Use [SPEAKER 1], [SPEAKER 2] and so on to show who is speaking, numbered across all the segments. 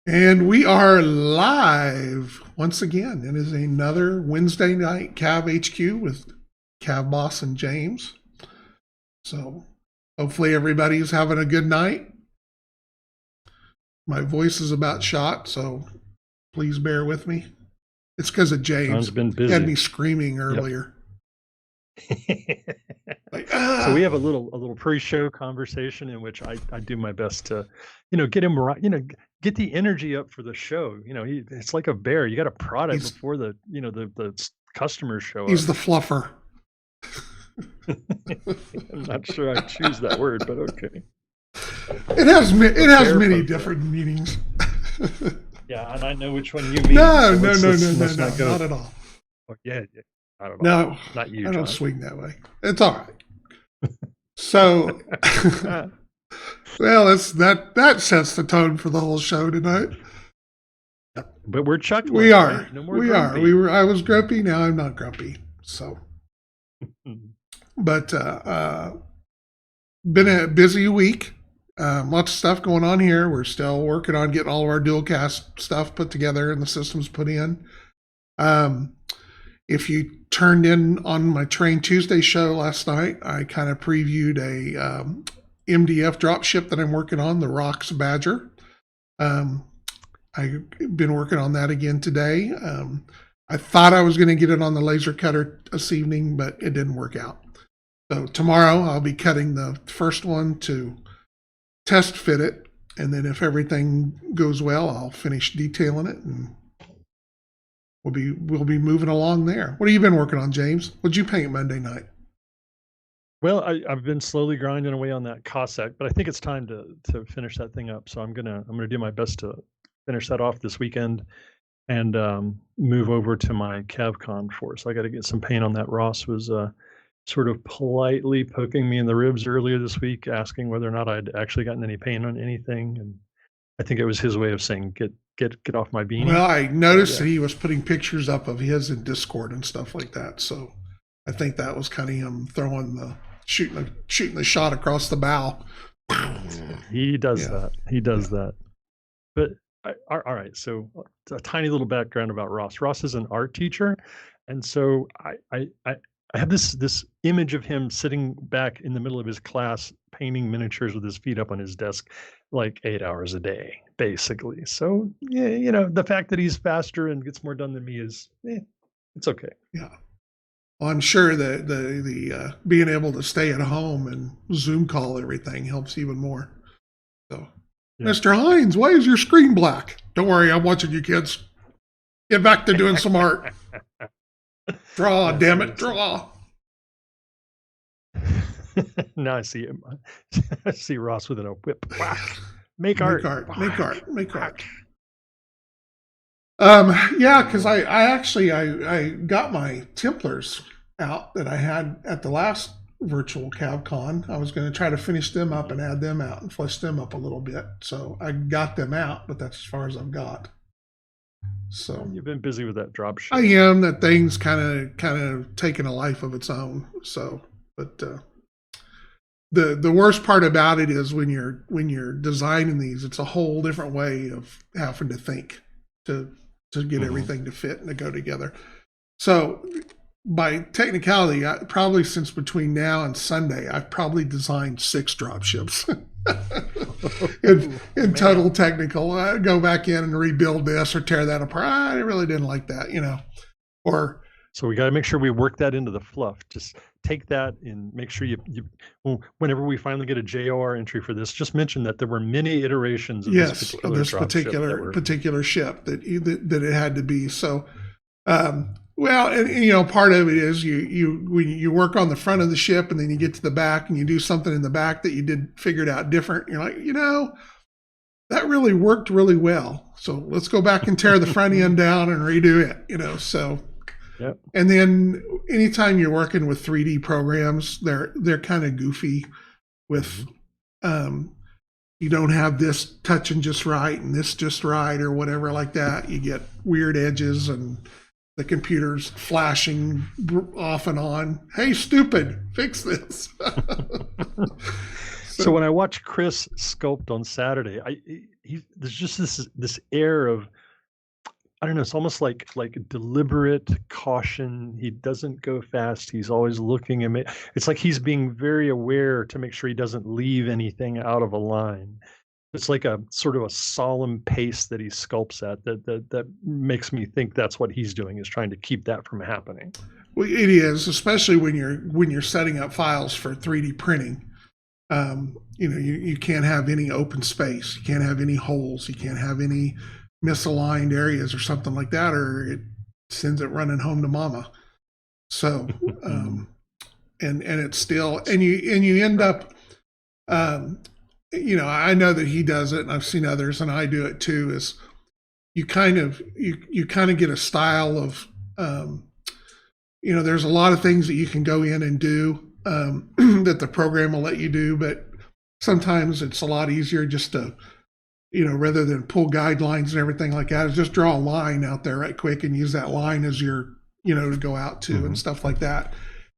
[SPEAKER 1] And we are live once again. It is another Wednesday night CAV HQ with CAV Boss and James. So hopefully everybody's having a good night. My voice is about shot, so please bear with me. It's because of James.
[SPEAKER 2] John's been busy.
[SPEAKER 1] He had me screaming earlier.
[SPEAKER 2] Yep. So we have a little pre-show conversation in which I do my best to, get him right, get the energy up for the show. It's like a bear. You got to prod it before the customers show up.
[SPEAKER 1] He's the fluffer.
[SPEAKER 2] I'm not sure I choose that word, but okay.
[SPEAKER 1] It has many different meanings.
[SPEAKER 2] Yeah, and I know which one you mean.
[SPEAKER 1] No, not at all.
[SPEAKER 2] Oh, yeah. I don't know.
[SPEAKER 1] No,
[SPEAKER 2] not you.
[SPEAKER 1] I don't
[SPEAKER 2] John.
[SPEAKER 1] swing that way. It's all right. So, well, that sets the tone for the whole show tonight.
[SPEAKER 2] But we're chuckling.
[SPEAKER 1] We are.
[SPEAKER 2] Right? No more
[SPEAKER 1] we
[SPEAKER 2] grumpy.
[SPEAKER 1] are. I was grumpy. Now I'm not grumpy. So, but been a busy week. Lots of stuff going on here. We're still working on getting all of our dual cast stuff put together and the systems put in. If you turned in on my Train Tuesday show last night, I kind of previewed a MDF dropship that I'm working on, the Rocks Badger. I've been working on that again today. I thought I was going to get it on the laser cutter this evening, but it didn't work out. So tomorrow I'll be cutting the first one to test fit it, and then if everything goes well, I'll finish detailing it, and we'll be moving along there. What have you been working on, James? What'd you paint Monday night?
[SPEAKER 2] Well, I've been slowly grinding away on that Cossack, but I think it's time to finish that thing up. So I'm gonna do my best to finish that off this weekend and move over to my CavCon force. I got to get some paint on that. Ross was sort of politely poking me in the ribs earlier this week, asking whether or not I'd actually gotten any paint on anything, and I think it was his way of saying get off my beanie.
[SPEAKER 1] Well, I noticed that he was putting pictures up of his in Discord and stuff like that. So I think that was kind of him shooting the shot across the bow.
[SPEAKER 2] He does that. He does that. But all right. So a tiny little background about Ross. Ross is an art teacher, and so I have this image of him sitting back in the middle of his class painting miniatures with his feet up on his desk like 8 hours a day, basically. So yeah, the fact that he's faster and gets more done than me is it's okay.
[SPEAKER 1] Yeah. Well, I'm sure that the being able to stay at home and Zoom call everything helps even more. So, yeah. Mr. Hines, why is your screen black? Don't worry, I'm watching you kids. Get back to doing some art. Draw, damn it, draw.
[SPEAKER 2] Now I see him. I see Ross with a whip. Make art.
[SPEAKER 1] Yeah, because I actually got my Templars out that I had at the last virtual CavCon. I was going to try to finish them up and add them out and flesh them up a little bit. So I got them out, but that's as far as I've got. So
[SPEAKER 2] you've been busy with that drop ship.
[SPEAKER 1] I am. That thing's kind of taking a life of its own. So, but the worst part about it is when you're designing these, it's a whole different way of having to think to get everything to fit and to go together. So by technicality, probably since between now and Sunday, I've probably designed 6 drop ships. in total technical, I go back in and rebuild this or tear that apart. I really didn't like that, or.
[SPEAKER 2] So we got to make sure we work that into the fluff. Just take that and make sure you whenever we finally get a JOR entry for this, just mention that there were many iterations of this
[SPEAKER 1] particular ship that it had to be. So, well, and part of it is when you work on the front of the ship and then you get to the back and you do something in the back that you figured out different. You're like, that really worked really well. So let's go back and tear the front end down and redo it. So.
[SPEAKER 2] Yep.
[SPEAKER 1] And then anytime you're working with 3D programs, they're kind of goofy with you don't have this touching just right and this just right or whatever like that. You get weird edges and the computer's flashing off and on. Hey, stupid, fix this.
[SPEAKER 2] So when I watched Chris sculpt on Saturday, there's just this air of, I don't know, it's almost like deliberate caution. He doesn't go fast. He's always looking at me. It's like he's being very aware to make sure he doesn't leave anything out of a line. It's like a sort of a solemn pace that he sculpts at that makes me think that's what he's doing, is trying to keep that from happening.
[SPEAKER 1] Well, it is, especially when you're setting up files for 3D printing. You can't have any open space. You can't have any holes. You can't have any misaligned areas or something like that, or it sends it running home to mama. So, and it's still, and you end up, I know that he does it, and I've seen others, and I do it too. Is you kind of get a style of, there's a lot of things that you can go in and do that the program will let you do, but sometimes it's a lot easier just to, rather than pull guidelines and everything like that, is just draw a line out there right quick and use that line as your, to go out to and stuff like that.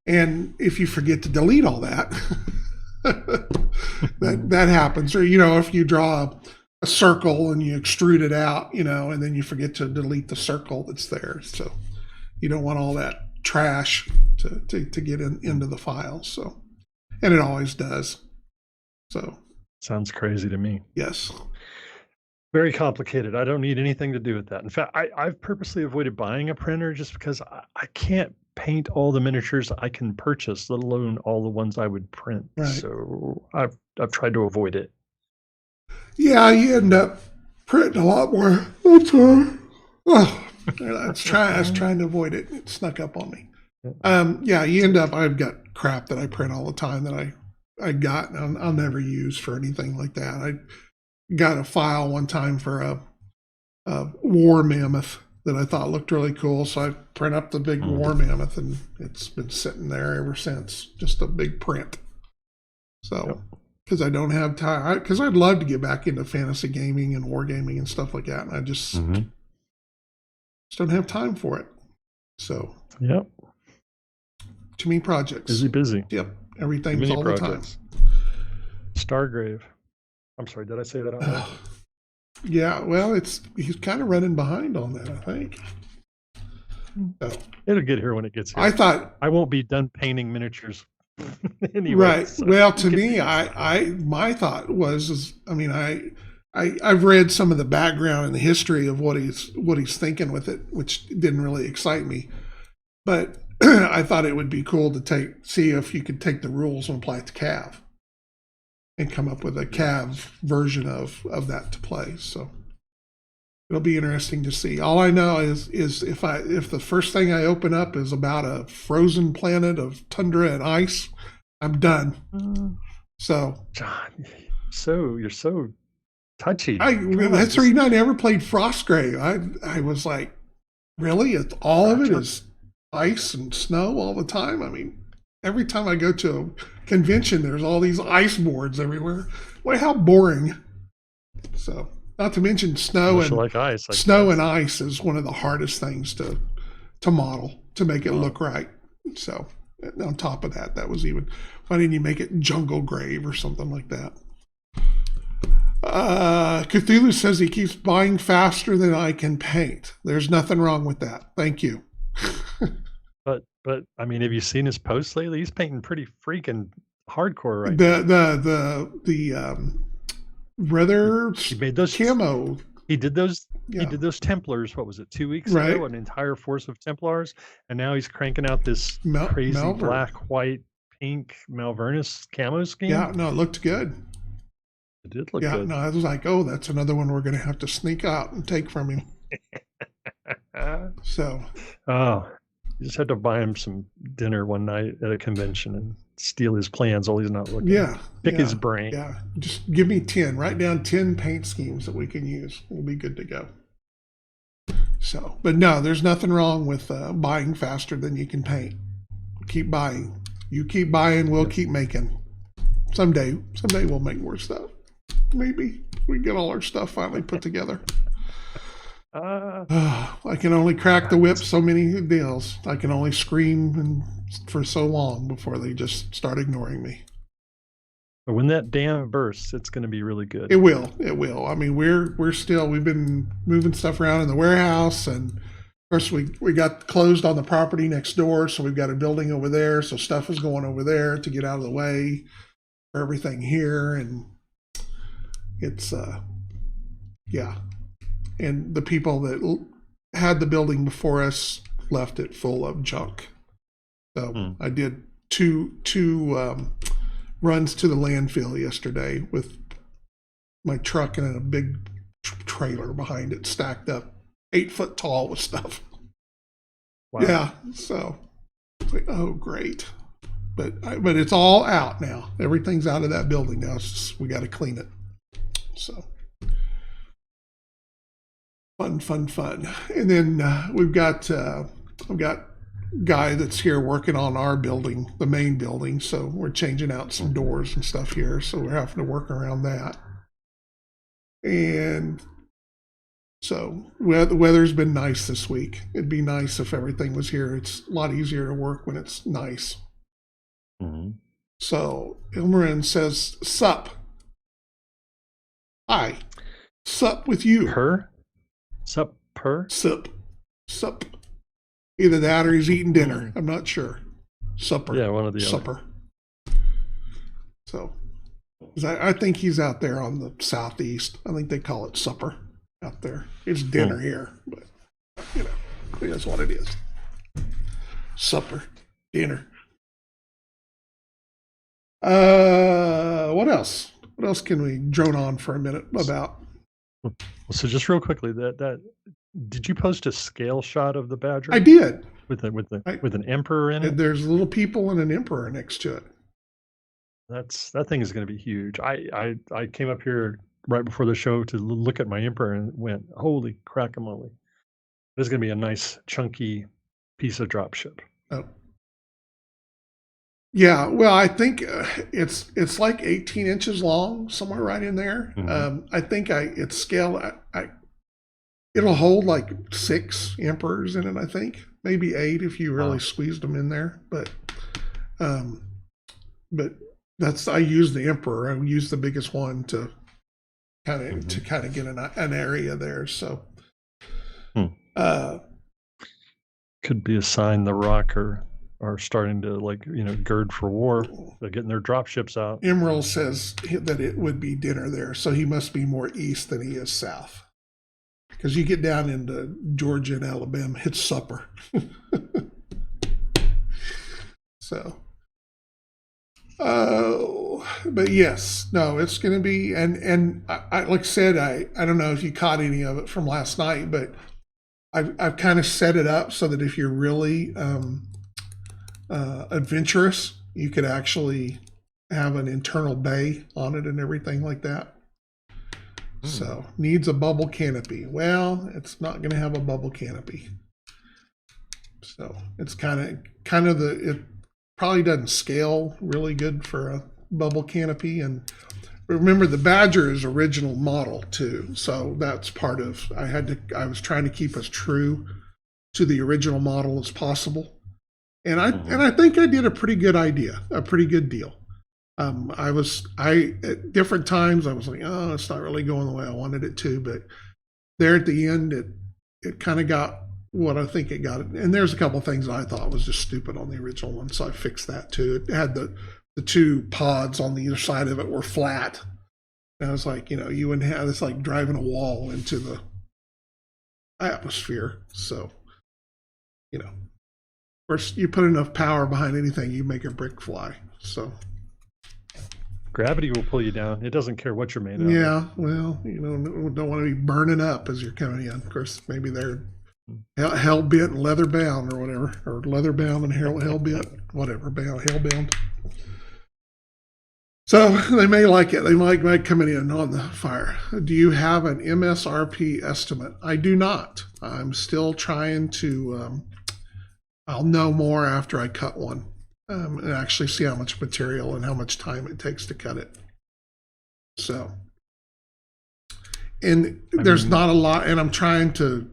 [SPEAKER 1] And if you forget to delete all that, that happens. Or, if you draw a circle and you extrude it out, and then you forget to delete the circle that's there. So you don't want all that trash to get into the file. So, and it always does. So
[SPEAKER 2] sounds crazy to me.
[SPEAKER 1] Yes.
[SPEAKER 2] Very complicated. I don't need anything to do with that. In fact, I've purposely avoided buying a printer just because I can't paint all the miniatures I can purchase, let alone all the ones I would print.
[SPEAKER 1] Right.
[SPEAKER 2] So I've tried to avoid it. Yeah,
[SPEAKER 1] you end up printing a lot more. That's all. Oh, I was trying to avoid it. It snuck up on me. You end up, I've got crap that I print all the time that I got and I'll never use for anything like that. I got a file one time for a war mammoth that I thought looked really cool. So I print up the big war mammoth, and it's been sitting there ever since, just a big print. So, because I don't have time, because I'd love to get back into fantasy gaming and war gaming and stuff like that. And I just don't have time for it. So, too many projects.
[SPEAKER 2] Busy.
[SPEAKER 1] Yep. Everything's all projects.
[SPEAKER 2] The time. Stargrave. I'm sorry, did I say that out loud?
[SPEAKER 1] Yeah, well, he's kind of running behind on that, I think. So,
[SPEAKER 2] it'll get here when it gets here.
[SPEAKER 1] I thought
[SPEAKER 2] I won't be done painting miniatures anyway.
[SPEAKER 1] Right. So well, to me, my thought was I've read some of the background and the history of what he's thinking with it, which didn't really excite me. But I thought it would be cool to see if you could take the rules and apply it to CAV and come up with a CAV version of that to play. So it'll be interesting to see. All I know is if the first thing I open up is about a frozen planet of tundra and ice, I'm done. So
[SPEAKER 2] John, you're so touchy.
[SPEAKER 1] That's the reason I never played Frostgrave. I was like, really? All of it is ice and snow all the time? I mean, every time I go to a convention, there's all these ice boards everywhere. Boy, how boring. So, not to mention snow and
[SPEAKER 2] like ice.
[SPEAKER 1] Snow and ice is one of the hardest things to model, to make it look right. So, on top of that, why didn't you make it Jungle Grave or something like that? Cthulhu says he keeps buying faster than I can paint. There's nothing wrong with that. Thank you.
[SPEAKER 2] But I mean, have you seen his posts lately? He's painting pretty freaking hardcore right
[SPEAKER 1] now. The rather
[SPEAKER 2] he made those
[SPEAKER 1] camo.
[SPEAKER 2] He did those. Yeah. He did those Templars. What was it? 2 weeks ago, an entire force of Templars, and now he's cranking out this crazy black, white, pink Malvernus camo scheme.
[SPEAKER 1] Yeah, no, it looked good.
[SPEAKER 2] It did look good.
[SPEAKER 1] No, I was like, oh, that's another one we're going to have to sneak out and take from him. So.
[SPEAKER 2] Oh. You just had to buy him some dinner one night at a convention and steal his plans while he's not looking.
[SPEAKER 1] Yeah.
[SPEAKER 2] Pick his brain.
[SPEAKER 1] Yeah. Just give me 10. Write down 10 paint schemes that we can use. We'll be good to go. So, but no, there's nothing wrong with buying faster than you can paint. Keep buying. You keep buying, we'll keep making. Someday we'll make more stuff. Maybe we get all our stuff finally put together. I can only crack the whip so many deals. I can only scream for so long before they just start ignoring me.
[SPEAKER 2] But when that dam bursts, it's going to be really good.
[SPEAKER 1] It will. It will. I mean, we've been moving stuff around in the warehouse, and of course we got closed on the property next door, so we've got a building over there, so stuff is going over there to get out of the way for everything here, and it's yeah. And the people that had the building before us left it full of junk. So I did two runs to the landfill yesterday with my truck and a big trailer behind it, stacked up 8 foot tall with stuff.
[SPEAKER 2] Wow.
[SPEAKER 1] Yeah, so like, oh great, but it's all out now. Everything's out of that building now. It's just, we got to clean it. So fun. And then we've got guy that's here working on our building, the main building. So we're changing out some doors and stuff here. So we're having to work around that. And so the weather's been nice this week. It'd be nice if everything was here. It's a lot easier to work when it's nice.
[SPEAKER 2] Mm-hmm.
[SPEAKER 1] So Ilmarin says, sup. Hi. Sup with you.
[SPEAKER 2] Per? Sup per?
[SPEAKER 1] Sup. Either that or he's eating dinner. I'm not sure. Supper.
[SPEAKER 2] Yeah, one of the
[SPEAKER 1] supper. So, I think he's out there on the southeast. I think they call it supper out there. It's dinner here, but you know, that's what it is. Supper, dinner. What else? What else can we drone on for a minute about?
[SPEAKER 2] So just real quickly, that did you post a scale shot of the Badger?
[SPEAKER 1] I did.
[SPEAKER 2] With an emperor in it.
[SPEAKER 1] There's little people and an emperor next to it.
[SPEAKER 2] That thing is going to be huge. I came up here right before the show to look at my emperor and went, holy crackamole! This is going to be a nice chunky piece of dropship.
[SPEAKER 1] Oh. Yeah, well, I think it's like 18 inches long, somewhere right in there. Mm-hmm. I think it's scaled. It'll hold like 6 emperors in it. I think maybe 8 if you really squeezed them in there. But I use the emperor. I use the biggest one to kind of get an area there. So
[SPEAKER 2] could be a sign the Rock are starting to gird for war. They're getting their drop ships out.
[SPEAKER 1] Emerald says that it would be dinner there, so he must be more east than he is south. Because you get down into Georgia and Alabama, it's supper. So, but yes, no, it's going to be, and I like I said, I don't know if you caught any of it from last night, but I've kind of set it up so that if you're really adventurous, you could actually have an internal bay on it and everything like that. So needs a bubble canopy. Well, it's not going to have a bubble canopy. So it's kind of it probably doesn't scale really good for a bubble canopy. And remember, the Badger is original model too. So that's part of, I was trying to keep as true to the original model as possible. And I think I did a pretty good deal. At different times I was like, oh, it's not really going the way I wanted it to, but there at the end, it kind of got what I think it got. And there's a couple of things I thought was just stupid on the original one, so I fixed that too. It had the 2 pods on the either side of it were flat. And I was like, you wouldn't have, it's like driving a wall into the atmosphere. So, of course, you put enough power behind anything, you make a brick fly. So
[SPEAKER 2] gravity will pull you down. It doesn't care what you're made of.
[SPEAKER 1] Yeah, well, don't want to be burning up as you're coming in. Of course, maybe they're hell bent and leather bound or whatever, or leather bound and hell bent, whatever, hell bound. So they may like it. They might come in on the fire. Do you have an MSRP estimate? I do not. I'm still trying to. I'll know more after I cut one. And actually see how much material and how much time it takes to cut it. So, and there's not a lot, and I'm trying to,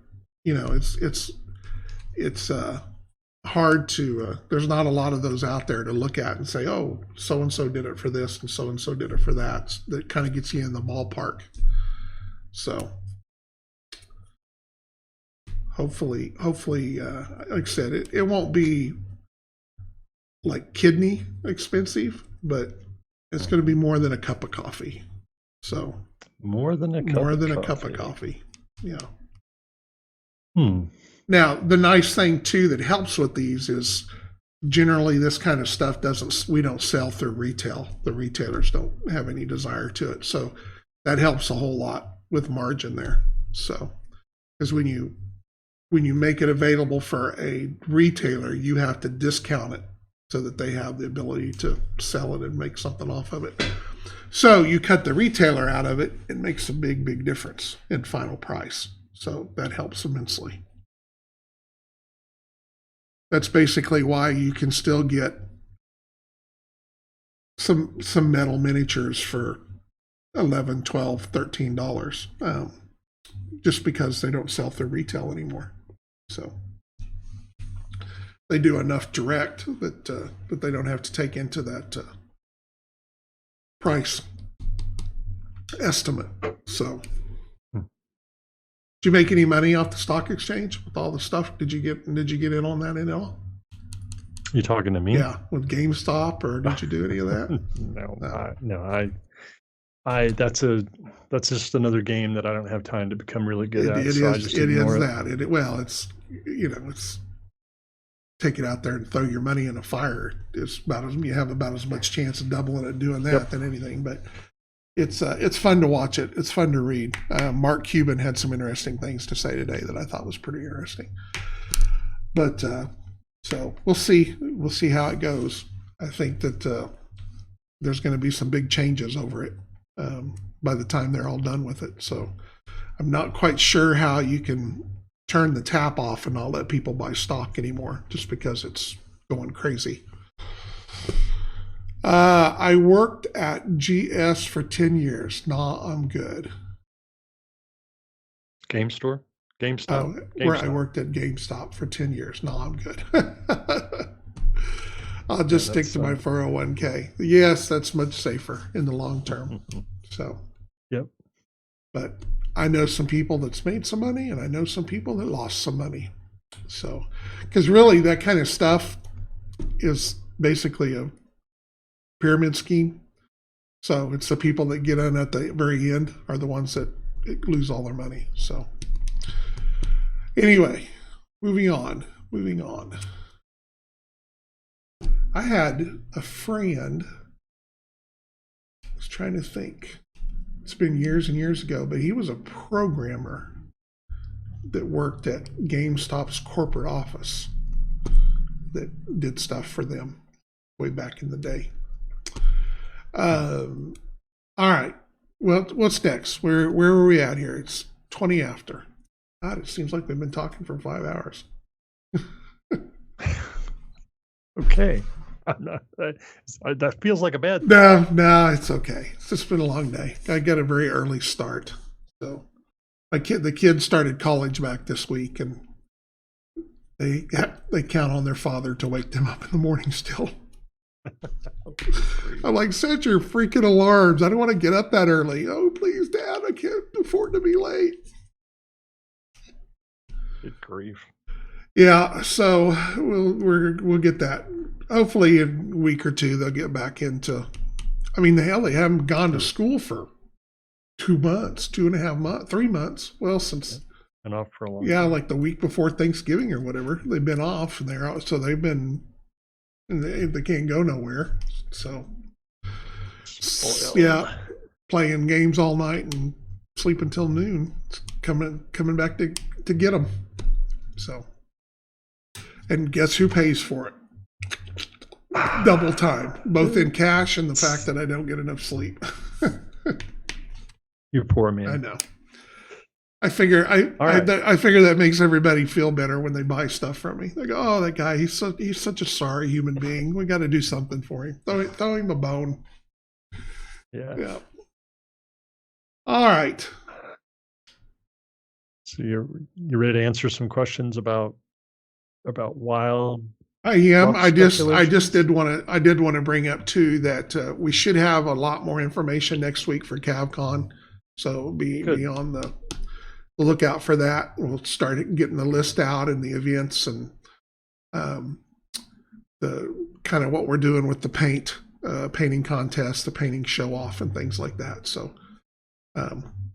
[SPEAKER 1] hard to. There's not a lot of those out there to look at and say, oh, so and so did it for this and so did it for that. That kind of gets you in the ballpark. So hopefully, like I said, it won't be like kidney expensive, but it's going to be more than a cup of coffee. So
[SPEAKER 2] More than a
[SPEAKER 1] cup of coffee. Yeah.
[SPEAKER 2] Now,
[SPEAKER 1] the nice thing too that helps with these is generally this kind of stuff we don't sell through retail. The retailers don't have any desire to it. So that helps a whole lot with margin there. So, because when you make it available for a retailer, you have to discount it so that they have the ability to sell it and make something off of it. So you cut the retailer out of it, it makes a big difference in final price. So that helps immensely. That's basically why you can still get some metal miniatures for $11, $12, $13, just because they don't sell through retail anymore. So they do enough direct that they don't have to take into that price estimate. So, did you make any money off the stock exchange with all the stuff? Did you get in on that at all?
[SPEAKER 2] You talking to me?
[SPEAKER 1] Yeah, with GameStop, or did you do any of that?
[SPEAKER 2] No. I that's just another game that I don't have time to become really good at.
[SPEAKER 1] It's take it out there and throw your money in a fire. It's you have about as much chance of doubling it doing that than anything. But it's fun to watch it. It's fun to read. Mark Cuban had some interesting things to say today that I thought was pretty interesting. But so we'll see. We'll see how it goes. I think that there's going to be some big changes over it by the time they're all done with it. So I'm not quite sure how you can turn the tap off and not let people buy stock anymore just because it's going crazy. I worked at GS for 10 years. Nah, I'm good.
[SPEAKER 2] GameStop?
[SPEAKER 1] Where I worked at GameStop for 10 years. Nah, I'm good. I'll just stick to my 401k. Yes, that's much safer in the long term. So,
[SPEAKER 2] yep.
[SPEAKER 1] But I know some people that's made some money, and I know some people that lost some money. So, because really that kind of stuff is basically a pyramid scheme. So it's the people that get in at the very end are the ones that lose all their money. So anyway, moving on. I had a friend, I was trying to think. It's been years and years ago, but he was a programmer that worked at GameStop's corporate office that did stuff for them way back in the day. All right. Well, what's next? Where are we at here? It's 20 after. God, it seems like we've been talking for 5 hours.
[SPEAKER 2] Okay. That feels like a bad thing.
[SPEAKER 1] No, it's okay. It's just been a long day. I got a very early start. So the kids started college back this week, and they count on their father to wake them up in the morning still. I'm like, set your freaking alarms. I don't want to get up that early. Oh, please, Dad, I can't afford to be late.
[SPEAKER 2] Good grief.
[SPEAKER 1] Yeah, so we'll get that. Hopefully in a week or two they'll get back into. I mean, they haven't gone to school for 2 months, 2.5 months, 3 months. Well, since
[SPEAKER 2] been off for a long time.
[SPEAKER 1] Like the week before Thanksgiving or whatever, they've been off, and they've been. And they can't go nowhere. So playing games all night and sleep until noon. It's coming back to get them. So, and guess who pays for it? Double time, both in cash and the fact that I don't get enough sleep.
[SPEAKER 2] You poor man.
[SPEAKER 1] I know. I figure I figure that makes everybody feel better when they buy stuff from me. They go, "Oh, that guy, he's such a sorry human being. We got to do something for him. Throw him a bone." Yeah. All right.
[SPEAKER 2] So you're ready to answer some questions about about wild
[SPEAKER 1] I am.
[SPEAKER 2] fluff speculations?
[SPEAKER 1] I did want to bring up too that we should have a lot more information next week for CavCon. So be
[SPEAKER 2] Good.
[SPEAKER 1] on the lookout for that. We'll start getting the list out and the events and um, the kind of what we're doing with the painting contest, the painting show off, and things like that. So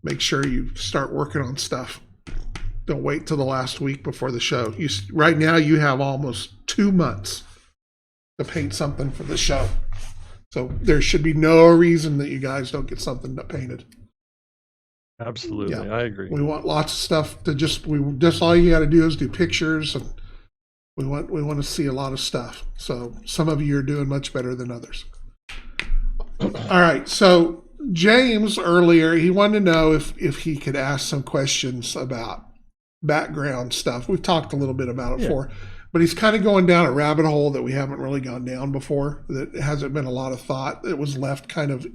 [SPEAKER 1] make sure you start working on stuff. Don't wait till the last week before the show. Right now you have almost 2 months to paint something for the show. So there should be no reason that you guys don't get something painted.
[SPEAKER 2] Absolutely.
[SPEAKER 1] Yeah.
[SPEAKER 2] I agree.
[SPEAKER 1] We want lots of stuff to just all you got to do is do pictures, and we want to see a lot of stuff. So some of you are doing much better than others. All right. So James earlier, he wanted to know if he could ask some questions about background stuff. We've talked a little bit about it before, but he's kind of going down a rabbit hole that we haven't really gone down before. That hasn't been a lot of thought. It was left kind of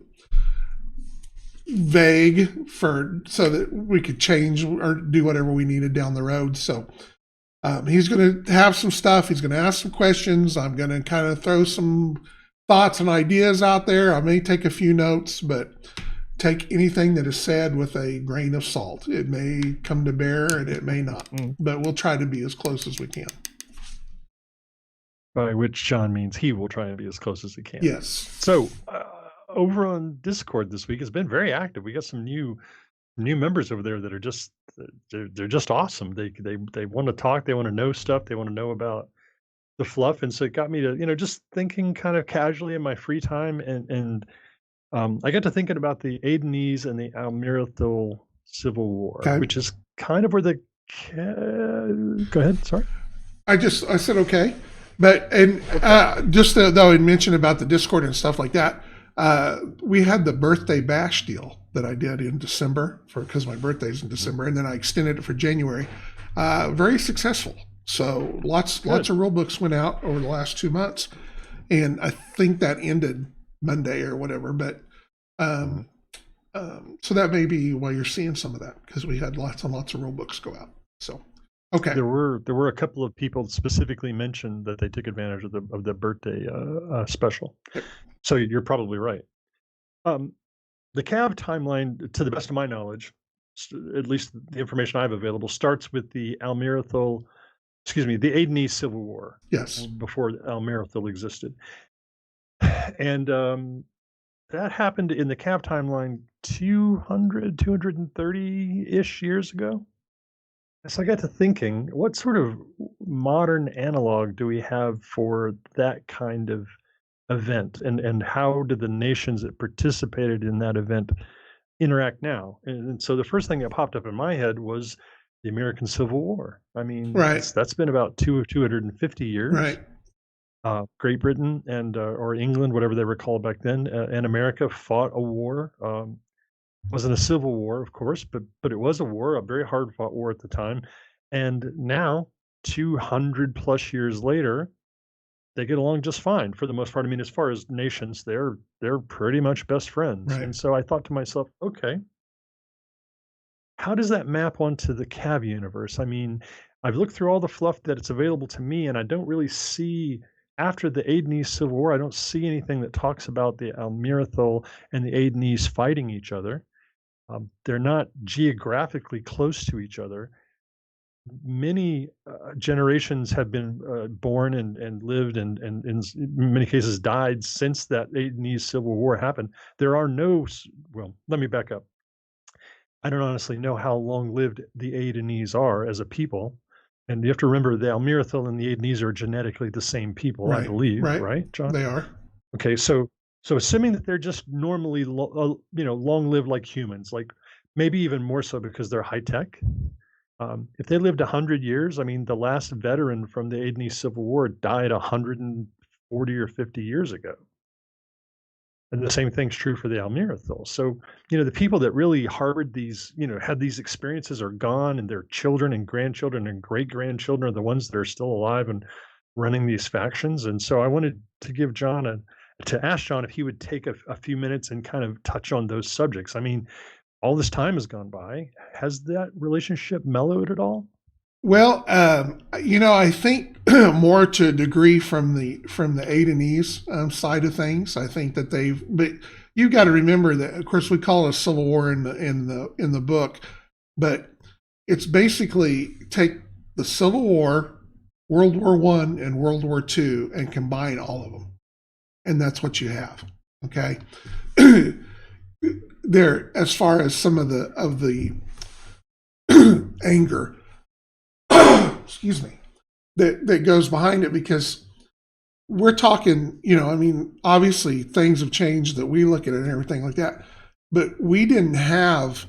[SPEAKER 1] vague so that we could change or do whatever we needed down the road. So he's going to have some stuff. He's going to ask some questions. I'm going to kind of throw some thoughts and ideas out there. I may take a few notes, but take anything that is said with a grain of salt. It may come to bear and it may not, but we'll try to be as close as we can.
[SPEAKER 2] By which John means he will try and be as close as he can.
[SPEAKER 1] Yes.
[SPEAKER 2] So over on Discord this week has been very active. We got some new members over there that are just they're just awesome. They want to talk. They want to know stuff. They want to know about the fluff. And so it got me to just thinking kind of casually in my free time, and I got to thinking about the Adenese and the Almirethil Civil War, which is kind of where the go ahead. Sorry,
[SPEAKER 1] I said okay, but just though I mentioned about the Discord and stuff like that. We had the birthday bash deal that I did in December because my birthday's in December, and then I extended it for January. Very successful. So lots of rule books went out over the last 2 months, and I think that ended Monday or whatever. But so that may be why you're seeing some of that, because we had lots and lots of rule books go out. So okay,
[SPEAKER 2] there were a couple of people specifically mentioned that they took advantage of the birthday special.
[SPEAKER 1] Yep.
[SPEAKER 2] So you're probably right. The CAV timeline, to the best of my knowledge, at least the information I have available, starts with the the Adenese Civil War.
[SPEAKER 1] Yes.
[SPEAKER 2] Before Almirethil existed. And that happened in the CAV timeline 230-ish years ago. So I got to thinking, what sort of modern analog do we have for that kind of event, and how do the nations that participated in that event interact now? And so the first thing that popped up in my head was the American Civil War. I mean, that's been about 250 years.
[SPEAKER 1] Right.
[SPEAKER 2] Great Britain and or England, whatever they were called back then, and America fought a war. Wasn't a civil war, of course, but it was a war, a very hard fought war at the time. And now, 200 plus years later, they get along just fine for the most part. I mean, as far as nations, they're pretty much best friends.
[SPEAKER 1] Right.
[SPEAKER 2] And so I thought to myself, okay, how does that map onto the CAV universe? I mean, I've looked through all the fluff that it's available to me, and I don't really see, after the Adenese Civil War, I don't see anything that talks about the Almirethil and the Adenese fighting each other. They're not geographically close to each other. Many generations have been born and lived and in many cases died since that Adenese Civil War happened. There are well, let me back up. I don't honestly know how long-lived the Adenese are as a people. And you have to remember the Almirethil and the Adenese are genetically the same people, I believe, right, John?
[SPEAKER 1] They are.
[SPEAKER 2] Okay, so assuming that they're just normally, long-lived like humans, like maybe even more so because they're high-tech. If they lived 100 years, I mean, the last veteran from the Adenese Civil War died 140 or 50 years ago. And the same thing's true for the Almirethil. So, the people that really harbored these, had these experiences are gone, and their children and grandchildren and great-grandchildren are the ones that are still alive and running these factions. And so I wanted to give to ask John if he would take a few minutes and kind of touch on those subjects. I mean, all this time has gone by. Has that relationship mellowed at all?
[SPEAKER 1] Well, I think more to a degree from the A to E's side of things. I think that but you've got to remember that, of course, we call it a civil war in the book, but it's basically take the Civil War, World War I, and World War II, and combine all of them, and that's what you have. Okay, there, as far as some of the anger, excuse me, that goes behind it, because we're talking, I mean, obviously things have changed that we look at it and everything like that, but we didn't have,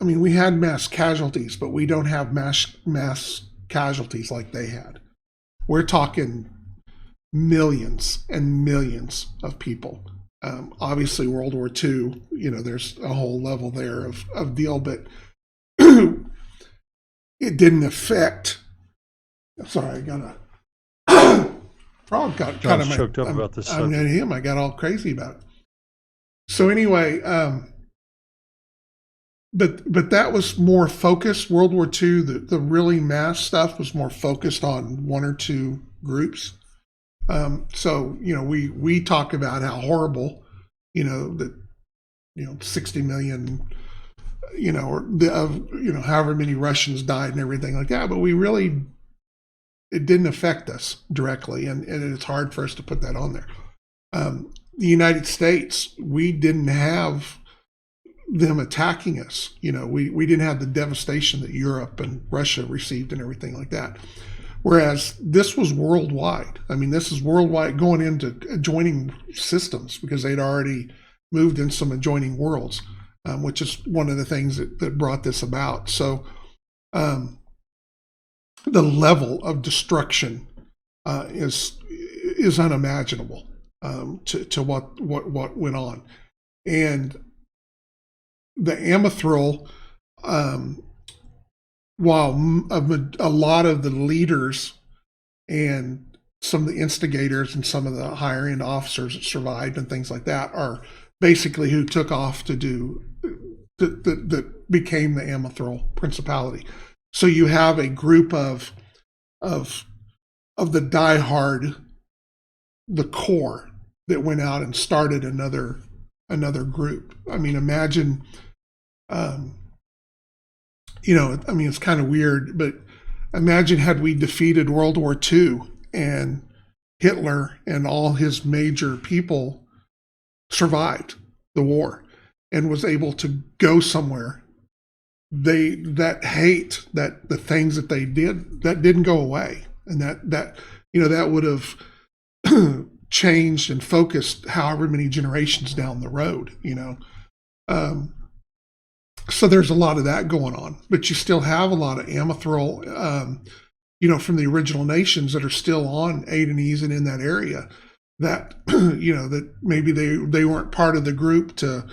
[SPEAKER 1] I mean, we had mass casualties, but we don't have mass casualties like they had. We're talking millions and millions of people. Obviously, World War II, there's a whole level there of deal, but it didn't affect. Sorry, I got a frog got kind of
[SPEAKER 2] choked up about this.
[SPEAKER 1] I'm at him. I got all crazy about it. So anyway, but that was more focused. World War II, the really mass stuff was more focused on one or two groups. So we talk about how horrible, that 60 million, or however many Russians died and everything like that, but it didn't affect us directly, and it's hard for us to put that on there. The United States, we didn't have them attacking us. We didn't have the devastation that Europe and Russia received and everything like that. Whereas this was worldwide. I mean, this is worldwide, going into adjoining systems, because they'd already moved in some adjoining worlds, which is one of the things that brought this about. So the level of destruction is unimaginable to what went on. And the Amethyl, while a lot of the leaders and some of the instigators and some of the higher end officers that survived and things like that are basically who took off to do that became the Amethyl Principality. So you have a group of the diehard, the core, that went out and started another group. I mean, imagine. It's kind of weird, but imagine had we defeated World War II and Hitler and all his major people survived the war and was able to go somewhere. That hate, that the things that they did, that didn't go away, and that would have changed and focused however many generations down the road. So there's a lot of that going on, but you still have a lot of Amethyl, from the original nations that are still on A and E's and in that area, that that maybe they weren't part of the group to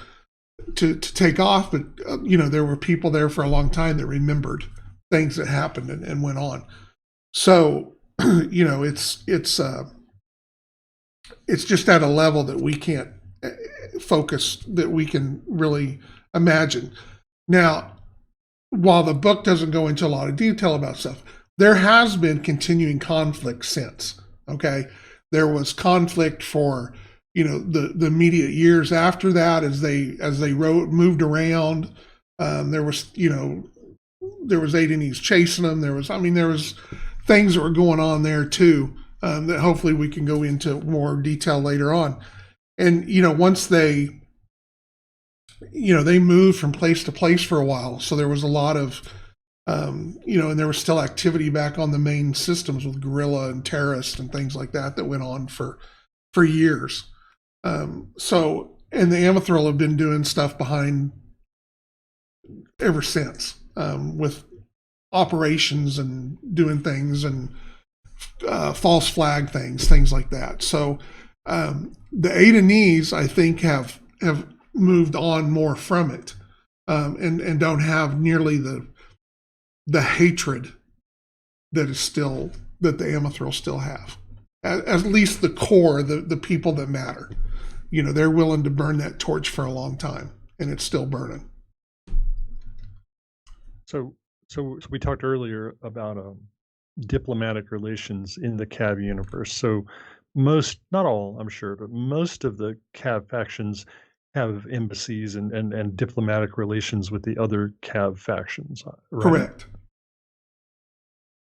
[SPEAKER 1] take off, but there were people there for a long time that remembered things that happened and went on. So it's just at a level that we can't focus, that we can really imagine. Now, while the book doesn't go into a lot of detail about stuff, there has been continuing conflict since. Okay, there was conflict for the immediate years after that, as they moved around. There was A&E's chasing them. There was things that were going on there too, that hopefully we can go into more detail later on. And once they moved from place to place for a while, so there was a lot of and there was still activity back on the main systems with guerrilla and terrorists and things like that went on for years. And the Amethyl have been doing stuff behind ever since, with operations and doing things and false flag things like that. So the A and E's, I think, have moved on more from it, and don't have nearly the hatred that the Amethyl still have. At least the core, the people that matter. They're willing to burn that torch for a long time, and it's still burning.
[SPEAKER 2] So we talked earlier about diplomatic relations in the CAV universe. So most, not all, I'm sure, but most of the CAV factions have embassies and diplomatic relations with the other CAV factions, right?
[SPEAKER 1] Correct.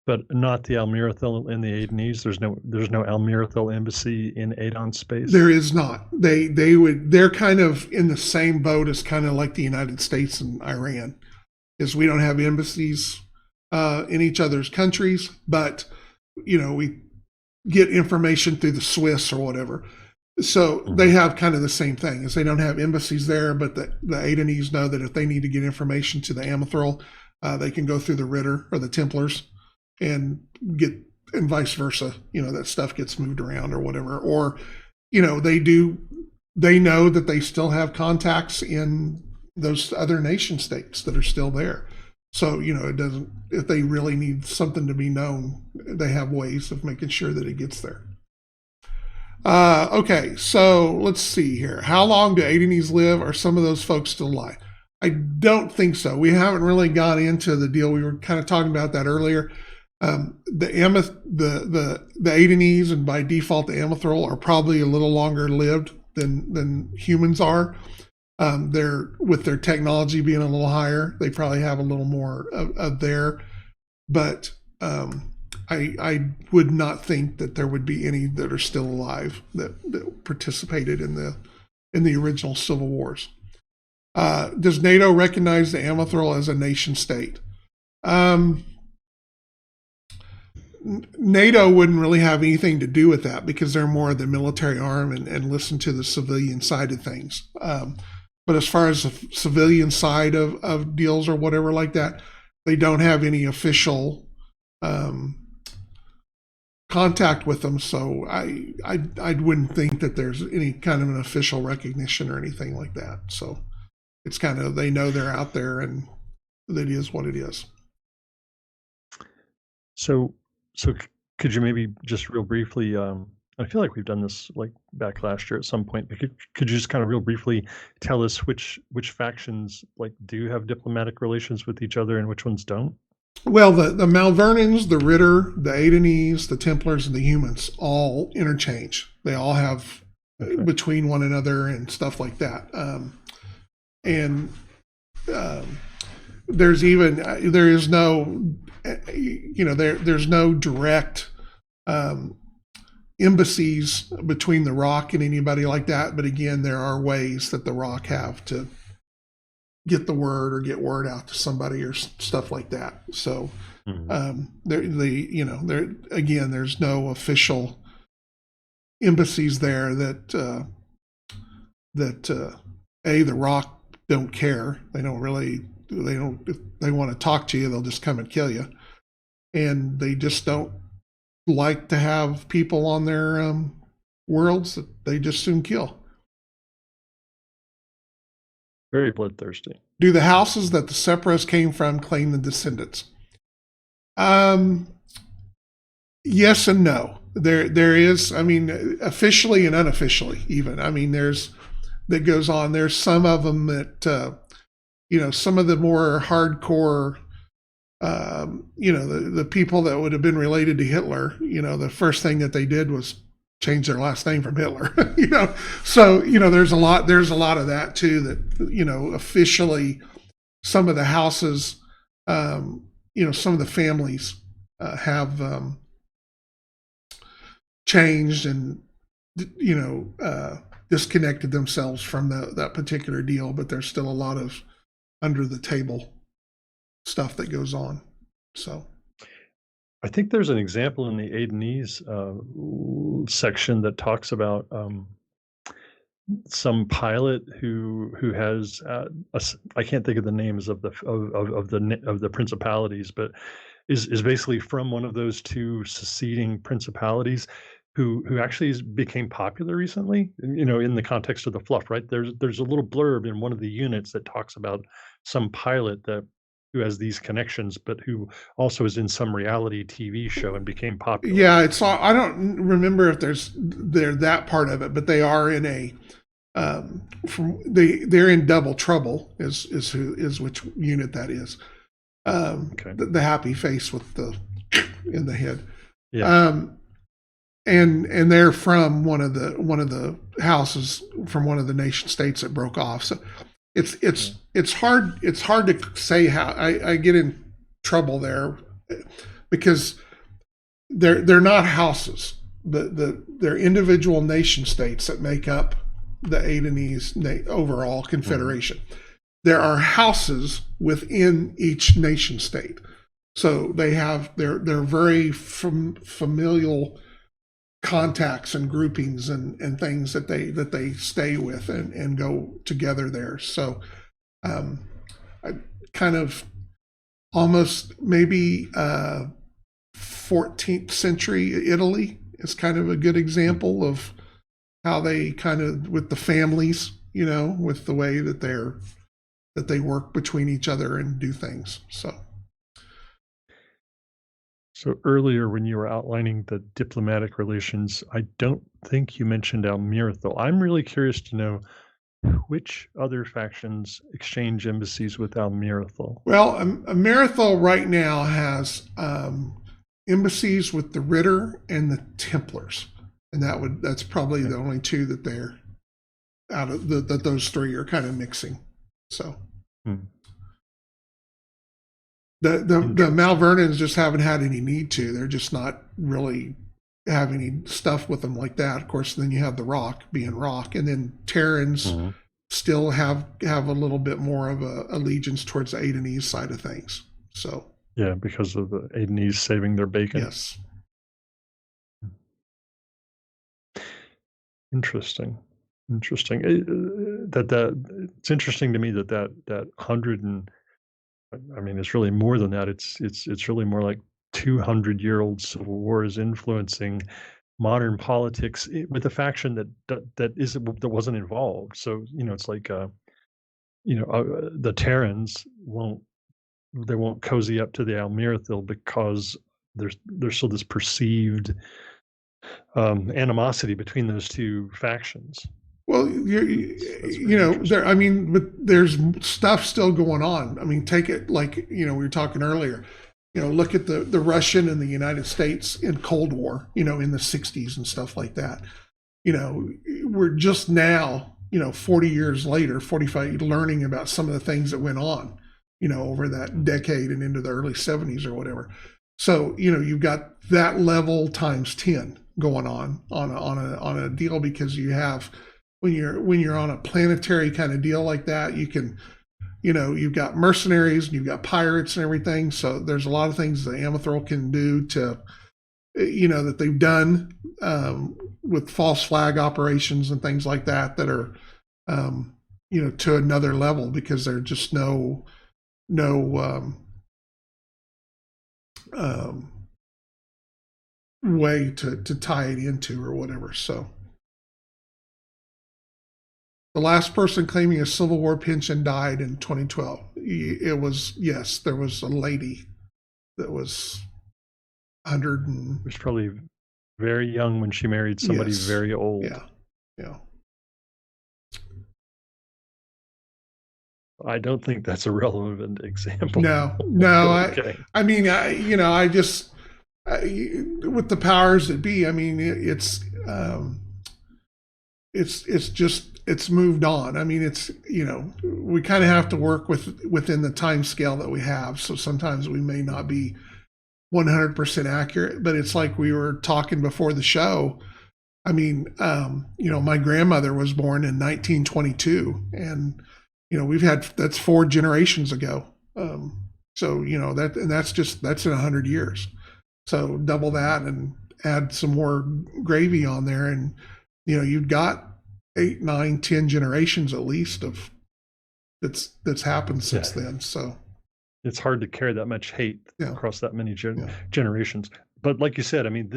[SPEAKER 2] But not the Almirathil in the Adenese. There's no Almirathil embassy in Adon space.
[SPEAKER 1] There is not. They're kind of in the same boat as kind of like the United States and Iran, is we don't have embassies in each other's countries, but we get information through the Swiss or whatever. So they have kind of the same thing, is they don't have embassies there, but the Adenese know that if they need to get information to the Amithril, they can go through the Ritter or the Templars and get, and vice versa. That stuff gets moved around or whatever. Or, they know that they still have contacts in those other nation states that are still there. So, it doesn't, if they really need something to be known, they have ways of making sure that it gets there. Okay, so let's see here. How long do Adenese live? Are some of those folks still alive? I don't think so. We haven't really gone into the deal. We were kind of talking about that earlier. The Adenese, and by default the Amithril, are probably a little longer lived than humans are. They're, with their technology being a little higher, they probably have a little more of there. But I would not think that there would be any that are still alive that participated in the original civil wars. Does NATO recognize the Amithril as a nation state? NATO wouldn't really have anything to do with that because they're more of the military arm and listen to the civilian side of things. But as far as the civilian side of deals or whatever like that, they don't have any official contact with them. So I wouldn't think that there's any kind of an official recognition or anything like that. So it's kind of, they know they're out there and that is what it is.
[SPEAKER 2] So could you maybe just real briefly, I feel like we've done this like back last year at some point, but could you just kind of real briefly tell us which factions like do have diplomatic relations with each other and which ones don't?
[SPEAKER 1] Well, the Malvernans, the Ritter, the Adenese, the Templars, and the humans all interchange. They all have between one another and stuff like that. There's no direct embassies between the Rock and anybody like that. But again, there are ways that the Rock have to get the word or get word out to somebody or stuff like that. So there's no official embassies there that the Rock don't care. If they want to talk to you, they'll just come and kill you. And they just don't like to have people on their worlds that they just soon kill.
[SPEAKER 2] Very bloodthirsty.
[SPEAKER 1] Do the houses that the Separatists came from claim the descendants? Yes and no. There is, officially and unofficially even. That goes on. There's some of them that, some of the more hardcore, the people that would have been related to Hitler, the first thing that they did was change their last name from Hitler, So, there's a lot of that too, that, officially some of the houses, some of the families have changed and, disconnected themselves from that particular deal, but there's still a lot of under the table stuff that goes on. So
[SPEAKER 2] I think there's an example in the Adenese section that talks about some pilot who has I can't think of the names of the principalities, but is basically from one of those two seceding principalities who actually became popular recently, in the context of the fluff, right? There's a little blurb in one of the units that talks about some pilot who has these connections, but who also is in some reality TV show and became popular.
[SPEAKER 1] Yeah, I don't remember if they're that part of it, but they are in they're in Double Trouble is which unit that is. The happy face with the in the head.
[SPEAKER 2] Yeah.
[SPEAKER 1] And they're from one of the houses from one of the nation states that broke off. So it's hard to say how I get in trouble there because they're not houses. They're individual nation states that make up the Adenese overall confederation. There are houses within each nation state, so they're very familial contacts and groupings and things that they stay with and go together there. So I kind of almost maybe 14th century Italy is kind of a good example of how they kind of with the families, with the way that they work between each other and do things.
[SPEAKER 2] So earlier, when you were outlining the diplomatic relations, I don't think you mentioned Almirethal. I'm really curious to know which other factions exchange embassies with Almirethal.
[SPEAKER 1] Well, Amerithal right now has embassies with the Ritter and the Templars, and that's probably the only two that they're out of that those three are kind of mixing. So the Malvernans just haven't had any need to. They're just not really have any stuff with them like that. Of course, then you have the Rock being Rock, and then Terrans still have a little bit more of a allegiance towards the Adenese side of things. So
[SPEAKER 2] yeah, because of the Adenese saving their bacon.
[SPEAKER 1] Yes.
[SPEAKER 2] Interesting. It's interesting to me that 100 and I mean it's really more than that. It's really more like 200-year-old civil war is influencing modern politics with a faction that wasn't involved. So it's like the Terrans won't cozy up to the Almirethal because there's still this perceived animosity between those two factions.
[SPEAKER 1] Well, but there's stuff still going on. I mean, take it like, we were talking earlier, look at the Russian and the United States in Cold War, in the 60s and stuff like that. We're just now, 40 years later, 45, learning about some of the things that went on, over that decade and into the early 70s or whatever. So, you've got that level times 10 going on a deal, because you have, when you're on a planetary kind of deal like that, you can, you've got mercenaries and you've got pirates and everything. So there's a lot of things the Amithral can do to, that they've done with false flag operations and things like that are, to another level, because there's just no way to tie it into or whatever. So the last person claiming a Civil War pension died in 2012. It was, yes, there was a lady that was 100 and
[SPEAKER 2] was probably very young when she married somebody very old.
[SPEAKER 1] Yeah.
[SPEAKER 2] I don't think that's a relevant example.
[SPEAKER 1] No.
[SPEAKER 2] Okay.
[SPEAKER 1] I mean, I just with the powers that be. I mean, it's moved on. I mean, we kind of have to work within the time scale that we have. So sometimes we may not be 100% accurate, but it's like we were talking before the show. I mean, my grandmother was born in 1922, and that's 4 generations ago. So that's in 100 years. So double that and add some more gravy on there, and you've got 8, 9, 10 generations at least of that's happened since then. So
[SPEAKER 2] it's hard to carry that much hate across that many generations. But like you said, I mean,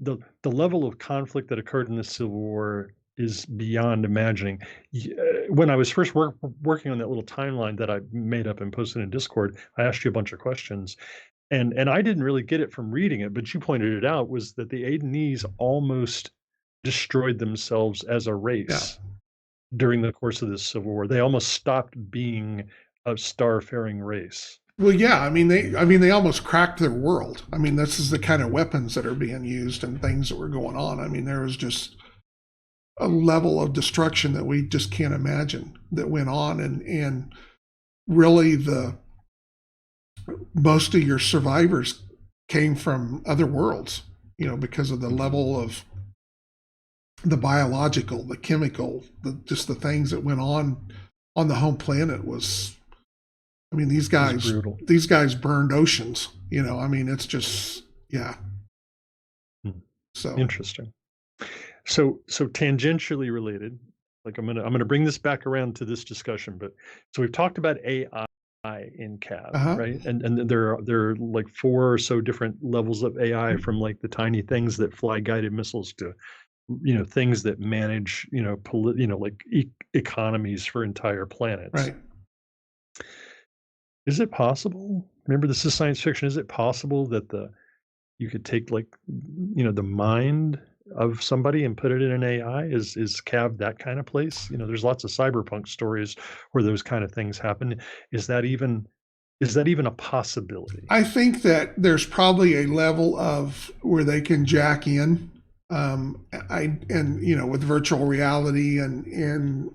[SPEAKER 2] the level of conflict that occurred in the Civil War is beyond imagining. When I was first working on that little timeline that I made up and posted in Discord, I asked you a bunch of questions, and I didn't really get it from reading it, but you pointed it out, was that the Adenese almost destroyed themselves as a race during the course of this Civil War. They almost stopped being a star-faring race.
[SPEAKER 1] Well, yeah, I mean they almost cracked their world. I mean, this is the kind of weapons that are being used and things that were going on. I mean, there was just a level of destruction that we just can't imagine that went on, and really the most of your survivors came from other worlds, because of the level of the biological, the chemical, just the things that went on the home planet was. I mean, these
[SPEAKER 2] It was
[SPEAKER 1] guys,
[SPEAKER 2] brutal.
[SPEAKER 1] these guys burned oceans. I mean, it's just, yeah.
[SPEAKER 2] Hmm.
[SPEAKER 1] So
[SPEAKER 2] Interesting. So tangentially related, like I'm gonna bring this back around to this discussion, but so we've talked about AI in CAV,
[SPEAKER 1] uh-huh.
[SPEAKER 2] right? And there are like four or so different levels of AI, from like the tiny things that fly guided missiles to things that manage like economies for entire planets.
[SPEAKER 1] Right.
[SPEAKER 2] Is it possible? Remember, this is science fiction. Is it possible that you could take like the mind of somebody and put it in an AI? Is CAV that kind of place? There's lots of cyberpunk stories where those kind of things happen. Is that even a possibility?
[SPEAKER 1] I think that there's probably a level of where they can jack in, with virtual reality and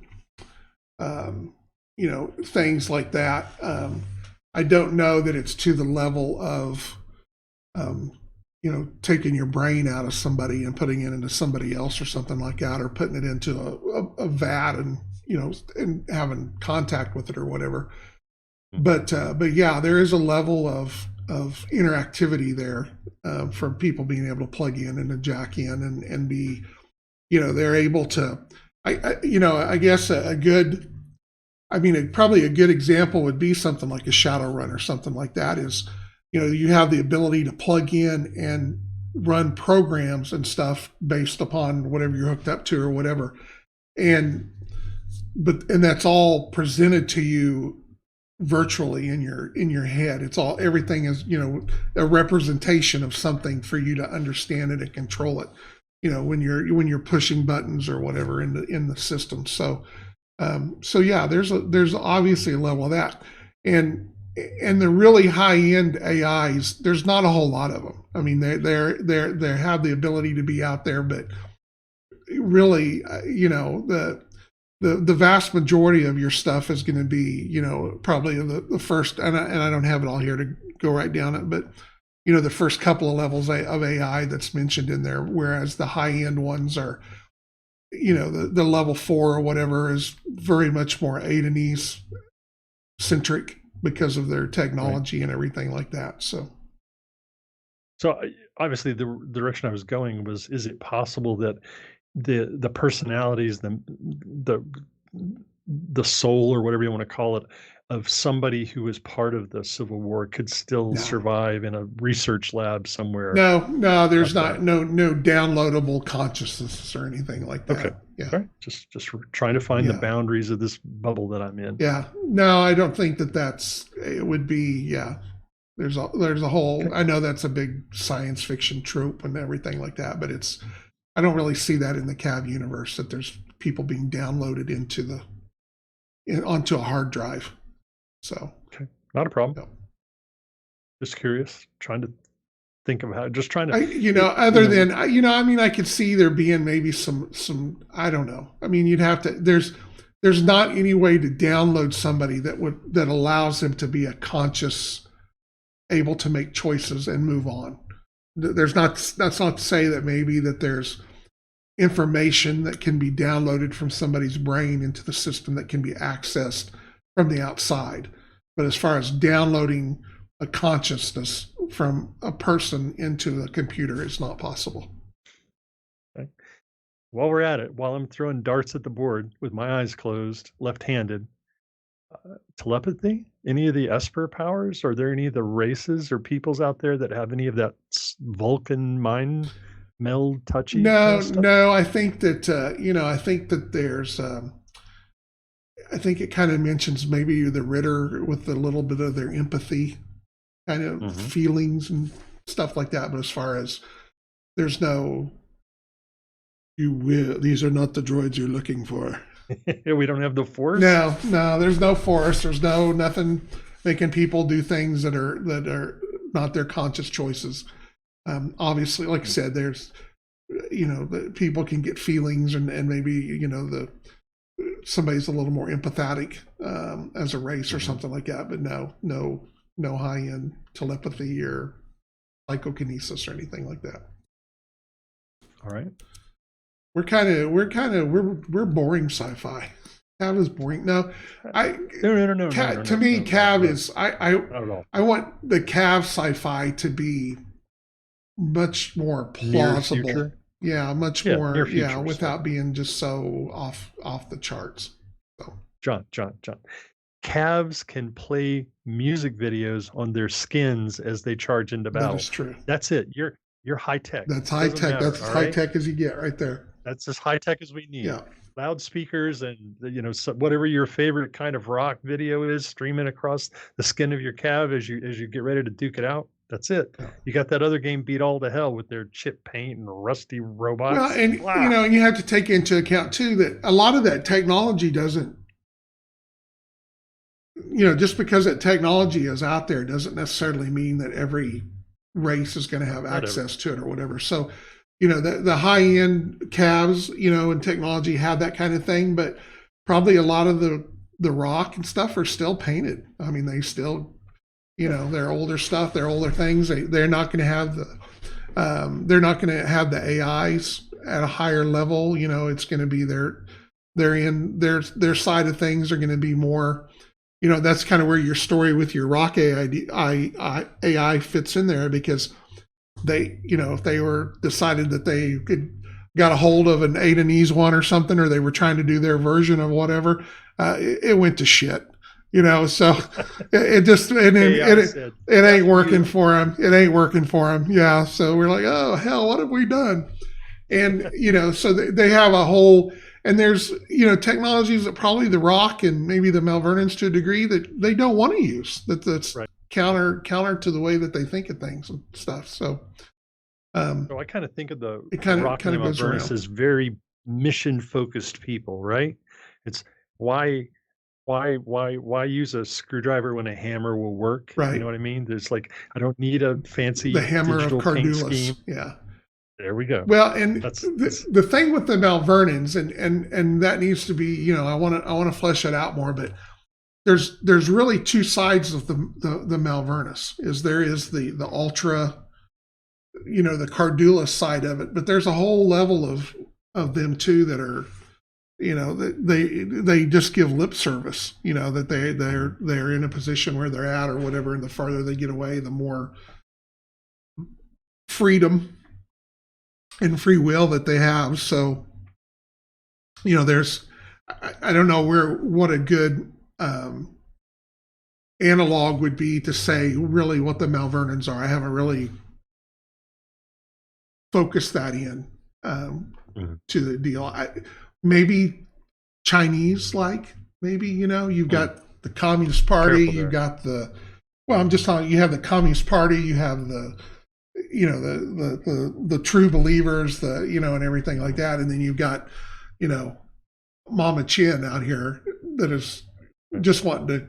[SPEAKER 1] things like that. I don't know that it's to the level of um, taking your brain out of somebody and putting it into somebody else or something like that, or putting it into a vat and and having contact with it or whatever. But yeah, there is a level of interactivity there, from people being able to plug in and to jack in and be, they're able to. I guess a good. I mean, probably a good example would be something like a Shadowrun or something like that. Is you have the ability to plug in and run programs and stuff based upon whatever you're hooked up to or whatever, and and that's all presented to you virtually in your head. Everything is a representation of something for you to understand it and control it. When you're pushing buttons or whatever in the system. So yeah, there's obviously a level of that, and the really high end AIs. There's not a whole lot of them. I mean, they have the ability to be out there, but really, the vast majority of your stuff is going to be, probably the first, and I don't have it all here to go right down it, but the first couple of levels of AI that's mentioned in there, whereas the high end ones are, the level 4 or whatever is very much more Adenese centric because of their
[SPEAKER 2] Right.
[SPEAKER 1] technology and everything like that.
[SPEAKER 2] So obviously, the direction I was going was: is it possible that the personalities, the the soul, or whatever you want to call it, of somebody who was part of the Civil War could still
[SPEAKER 1] No,
[SPEAKER 2] survive in a research lab somewhere
[SPEAKER 1] no, there's
[SPEAKER 2] out
[SPEAKER 1] not
[SPEAKER 2] there?
[SPEAKER 1] no downloadable consciousness or anything like
[SPEAKER 2] Okay.
[SPEAKER 1] that. Yeah.
[SPEAKER 2] All right. Just trying to find the
[SPEAKER 1] Yeah.
[SPEAKER 2] boundaries of this bubble that I'm in.
[SPEAKER 1] Yeah. No, I don't think it would be, yeah. There's a whole,
[SPEAKER 2] Okay.
[SPEAKER 1] I know that's a big science fiction trope and everything like that, but I don't really see that in the CAV universe, that there's people being downloaded onto a hard drive. So,
[SPEAKER 2] Okay. Not a problem.
[SPEAKER 1] yeah.
[SPEAKER 2] Just curious. Trying to think of how. Just trying to.
[SPEAKER 1] Other than, I mean, I could see there being maybe some, I don't know. I mean, you'd have to, there's not any way to download somebody that allows them to be a conscious, able to make choices and move on. That's not to say that maybe that there's information that can be downloaded from somebody's brain into the system that can be accessed from the outside. But as far as downloading a consciousness from a person into the computer, it's not possible.
[SPEAKER 2] Okay. While we're at it, while I'm throwing darts at the board with my eyes closed, left-handed, telepathy? Any of the Esper powers? Are there any of the races or peoples out there that have any of that Vulcan mind meld touchy kind
[SPEAKER 1] No,
[SPEAKER 2] of stuff?
[SPEAKER 1] no, I think that I think that there's I think it kind of mentions maybe the Ritter with a little bit of their empathy kind of
[SPEAKER 2] Hmm.
[SPEAKER 1] feelings and stuff like that. But as far as there's no, these are not the droids you're looking for.
[SPEAKER 2] We don't have the force.
[SPEAKER 1] No, there's no force. There's no nothing making people do things that are not their conscious choices. Obviously, like I said, there's the people can get feelings, and maybe somebody's a little more empathetic as a race or something like that, but no high end telepathy or psychokinesis or anything like that.
[SPEAKER 2] All right.
[SPEAKER 1] We're boring sci-fi. CAV is boring. No,
[SPEAKER 2] No.
[SPEAKER 1] To me, CAV is
[SPEAKER 2] not at all.
[SPEAKER 1] I want the CAV sci-fi to be much more plausible. Yeah, much more. Yeah, without being just so off the charts. So.
[SPEAKER 2] John. CAVs can play music videos on their skins as they charge into battle.
[SPEAKER 1] That is true.
[SPEAKER 2] That's it. You're high tech.
[SPEAKER 1] That's high tech. That's as high tech as you get right there.
[SPEAKER 2] That's as high tech as we need.
[SPEAKER 1] Yeah.
[SPEAKER 2] Loudspeakers and whatever your favorite kind of rock video is streaming across the skin of your CAV as you get ready to duke it out. That's it. Yeah. You got that other game beat all to hell with their chip paint and rusty robots.
[SPEAKER 1] Well, and you have to take into account too that a lot of that technology doesn't, just because that technology is out there doesn't necessarily mean that every race is going to have access to it or whatever. So, the high end CAVs, and technology have that kind of thing, but probably a lot of the rock and stuff are still painted. I mean, they still, their older stuff, their older things, they're not going to have the AIs at a higher level. It's going to be their side of things are going to be more, that's kind of where your story with your rock AI fits in there, because they, if they were decided that they got a hold of an Adanese one or something, or they were trying to do their version of whatever, it went to shit. So it ain't working for them. It ain't working for them. Yeah. So we're like, oh hell, what have we done? And so they have a whole, and there's technologies that probably the Rock and maybe the Malvernans to a degree that they don't want to use. That's right. counter to the way that they think of things and stuff. So
[SPEAKER 2] I kind of think of the Rock and the Malvernans as very mission focused people, right? It's why use a screwdriver when a hammer will work?
[SPEAKER 1] Right.
[SPEAKER 2] You know what I mean? There's I don't need a fancy
[SPEAKER 1] the hammer
[SPEAKER 2] digital
[SPEAKER 1] of Cardulus.
[SPEAKER 2] paint scheme.
[SPEAKER 1] Yeah.
[SPEAKER 2] There we go.
[SPEAKER 1] Well, and the thing with the Malvernans, and that needs to be, I want to flesh it out more, but there's really two sides of the Malvernus. There is the ultra, the Cardulus side of it, but there's a whole level of them too that are, they just give lip service, that they're in a position where they're at or whatever, and the farther they get away, the more freedom and free will that they have. So, there's, I don't know what a good analog would be to say really what the Malvernans are. I haven't really focused that in to the deal. Maybe Chinese, maybe, you've got the Communist Party, you've got I'm just talking, you have the Communist Party, you have the true believers, and everything like that. And then you've got, Mama Chin out here that is just wanting to,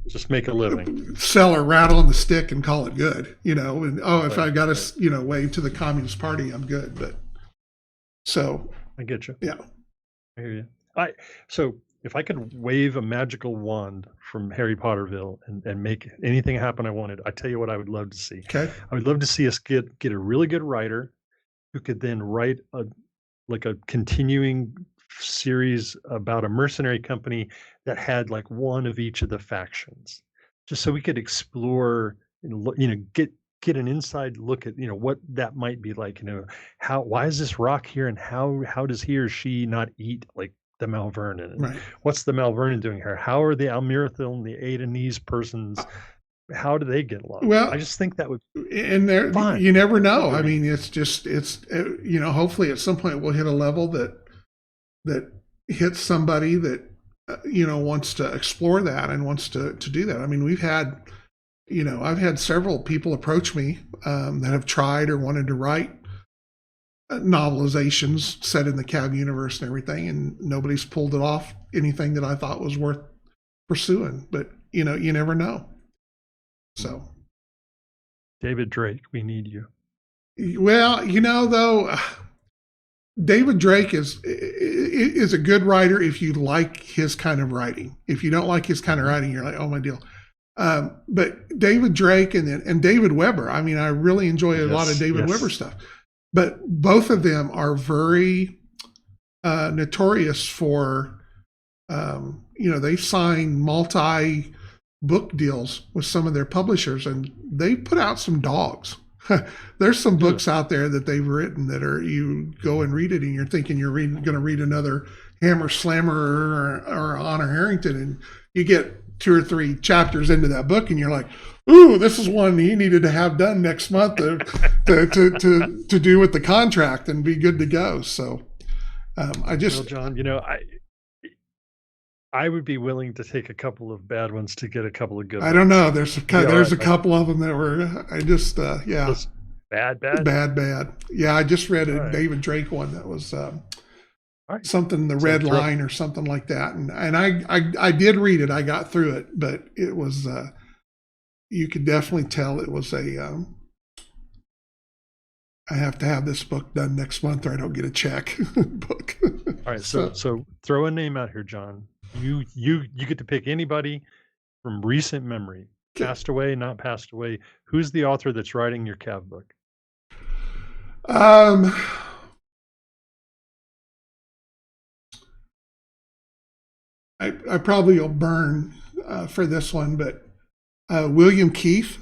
[SPEAKER 2] just make a living,
[SPEAKER 1] sell or rattle on the stick and call it good, and if I got to, wave to the Communist Party, I'm good. But so
[SPEAKER 2] I get you.
[SPEAKER 1] Yeah.
[SPEAKER 2] I hear you. So if I could wave a magical wand from Harry Potterville and make anything happen I wanted, I tell you what I would love to see.
[SPEAKER 1] Okay.
[SPEAKER 2] I would love to see us get a really good writer who could then write a continuing series about a mercenary company that had one of each of the factions, just so we could explore and get an inside look at what that might be like. Why is this Rock here, and how does he or she not eat like the Malvernon?
[SPEAKER 1] Right.
[SPEAKER 2] What's the Malvernon doing here? How are the Almirathil and the Adanese persons? How do they get along?
[SPEAKER 1] Well,
[SPEAKER 2] I just think that would.
[SPEAKER 1] And there, you never know. I mean, it's hopefully at some point we'll hit a level that hits somebody that wants to explore that and wants to do that. I mean, we've had. I've had several people approach me that have tried or wanted to write novelizations set in the CAV universe and everything, and nobody's pulled it off anything that I thought was worth pursuing. But you know, you never know. So,
[SPEAKER 2] David Drake, we need you.
[SPEAKER 1] well, you know, though, David Drake is a good writer if you like his kind of writing. If you don't like his kind of writing, you're like, oh my deal. But David Drake and David Weber. I mean, I really enjoy a lot of David Weber stuff. But both of them are very notorious for, you know, they sign multi-book deals with some of their publishers, and they put out some dogs. There's some books out there that they've written that are, you go and read it and you're thinking you're going to read another Hammer Slammer or Honor Harrington, and you get 2 or 3 chapters into that book and you're like, ooh, this is one he needed to have done next month to do with the contract and be good to go. So I just,
[SPEAKER 2] well, John, you know, I would be willing to take a couple of bad ones to get a couple of good ones.
[SPEAKER 1] I don't know. There's a couple of them that were, I just, yeah.
[SPEAKER 2] Just bad.
[SPEAKER 1] Yeah, I just read a David Drake one that was something, The Red Line or something like that. And I did read it. I got through it, but it was, you could definitely tell it was a, I have to have this book done next month or I don't get a check book.
[SPEAKER 2] All right. So throw a name out here, John. You get to pick anybody from recent memory, passed away, not passed away. Who's the author that's writing your CAV book?
[SPEAKER 1] I probably will burn for this one, but William Keith,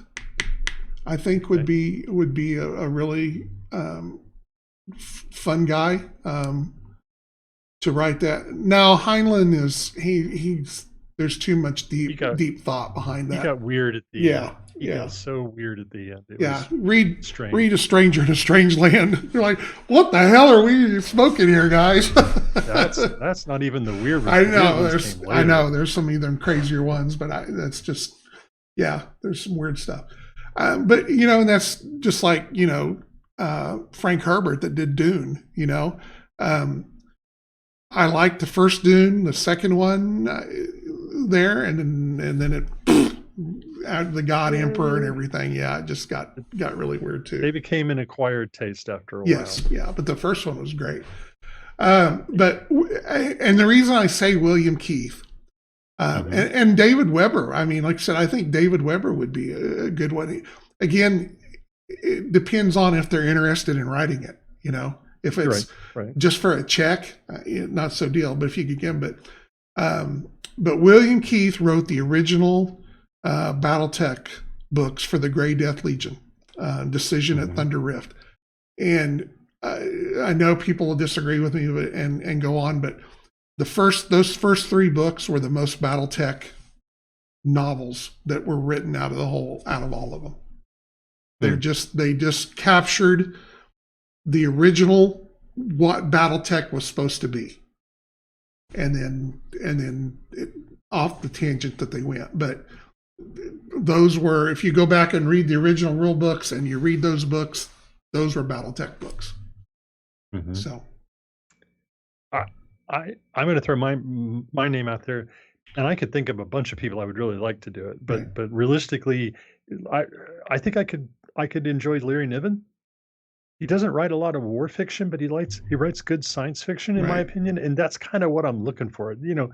[SPEAKER 1] I think would be a really fun guy to write that. Now Heinlein he's there's too much deep thought behind that.
[SPEAKER 2] He got weird at the end. He got so weird at the end.
[SPEAKER 1] Read A Stranger in a Strange Land. You're like, what the hell are we smoking here, guys?
[SPEAKER 2] that's not even the weird one.
[SPEAKER 1] I know there's some even crazier ones, but that's just, there's some weird stuff. But you know, and that's just like, you know, Frank Herbert that did Dune, you know. I liked the first Dune, the second one there, and then it the God Emperor and everything. Yeah, it just got really weird too.
[SPEAKER 2] They became an acquired taste after a while.
[SPEAKER 1] Yes, yeah, but the first one was great. And the reason I say William Keith and David Weber, I mean, like I said, I think David Weber would be a good one. Again, it depends on if they're interested in writing it, you know. If it's just for a check, not so deal. But if you could get them, but William Keith wrote the original BattleTech books for the Grey Death Legion, Decision at Thunder Rift, and I know people will disagree with me, and go on, but those first 3 books were the most BattleTech novels that were written out of all of them. They just captured the original, what BattleTech was supposed to be, and then off the tangent that they went. But those were, if you go back and read the original rule books and you read those books, those were BattleTech books. So
[SPEAKER 2] I'm going to throw my name out there, and I could think of a bunch of people I would really like to do it, but realistically, I think I could enjoy Larry Niven. He doesn't write a lot of war fiction, but he writes good science fiction, in my opinion, and that's kind of what I'm looking for. You know,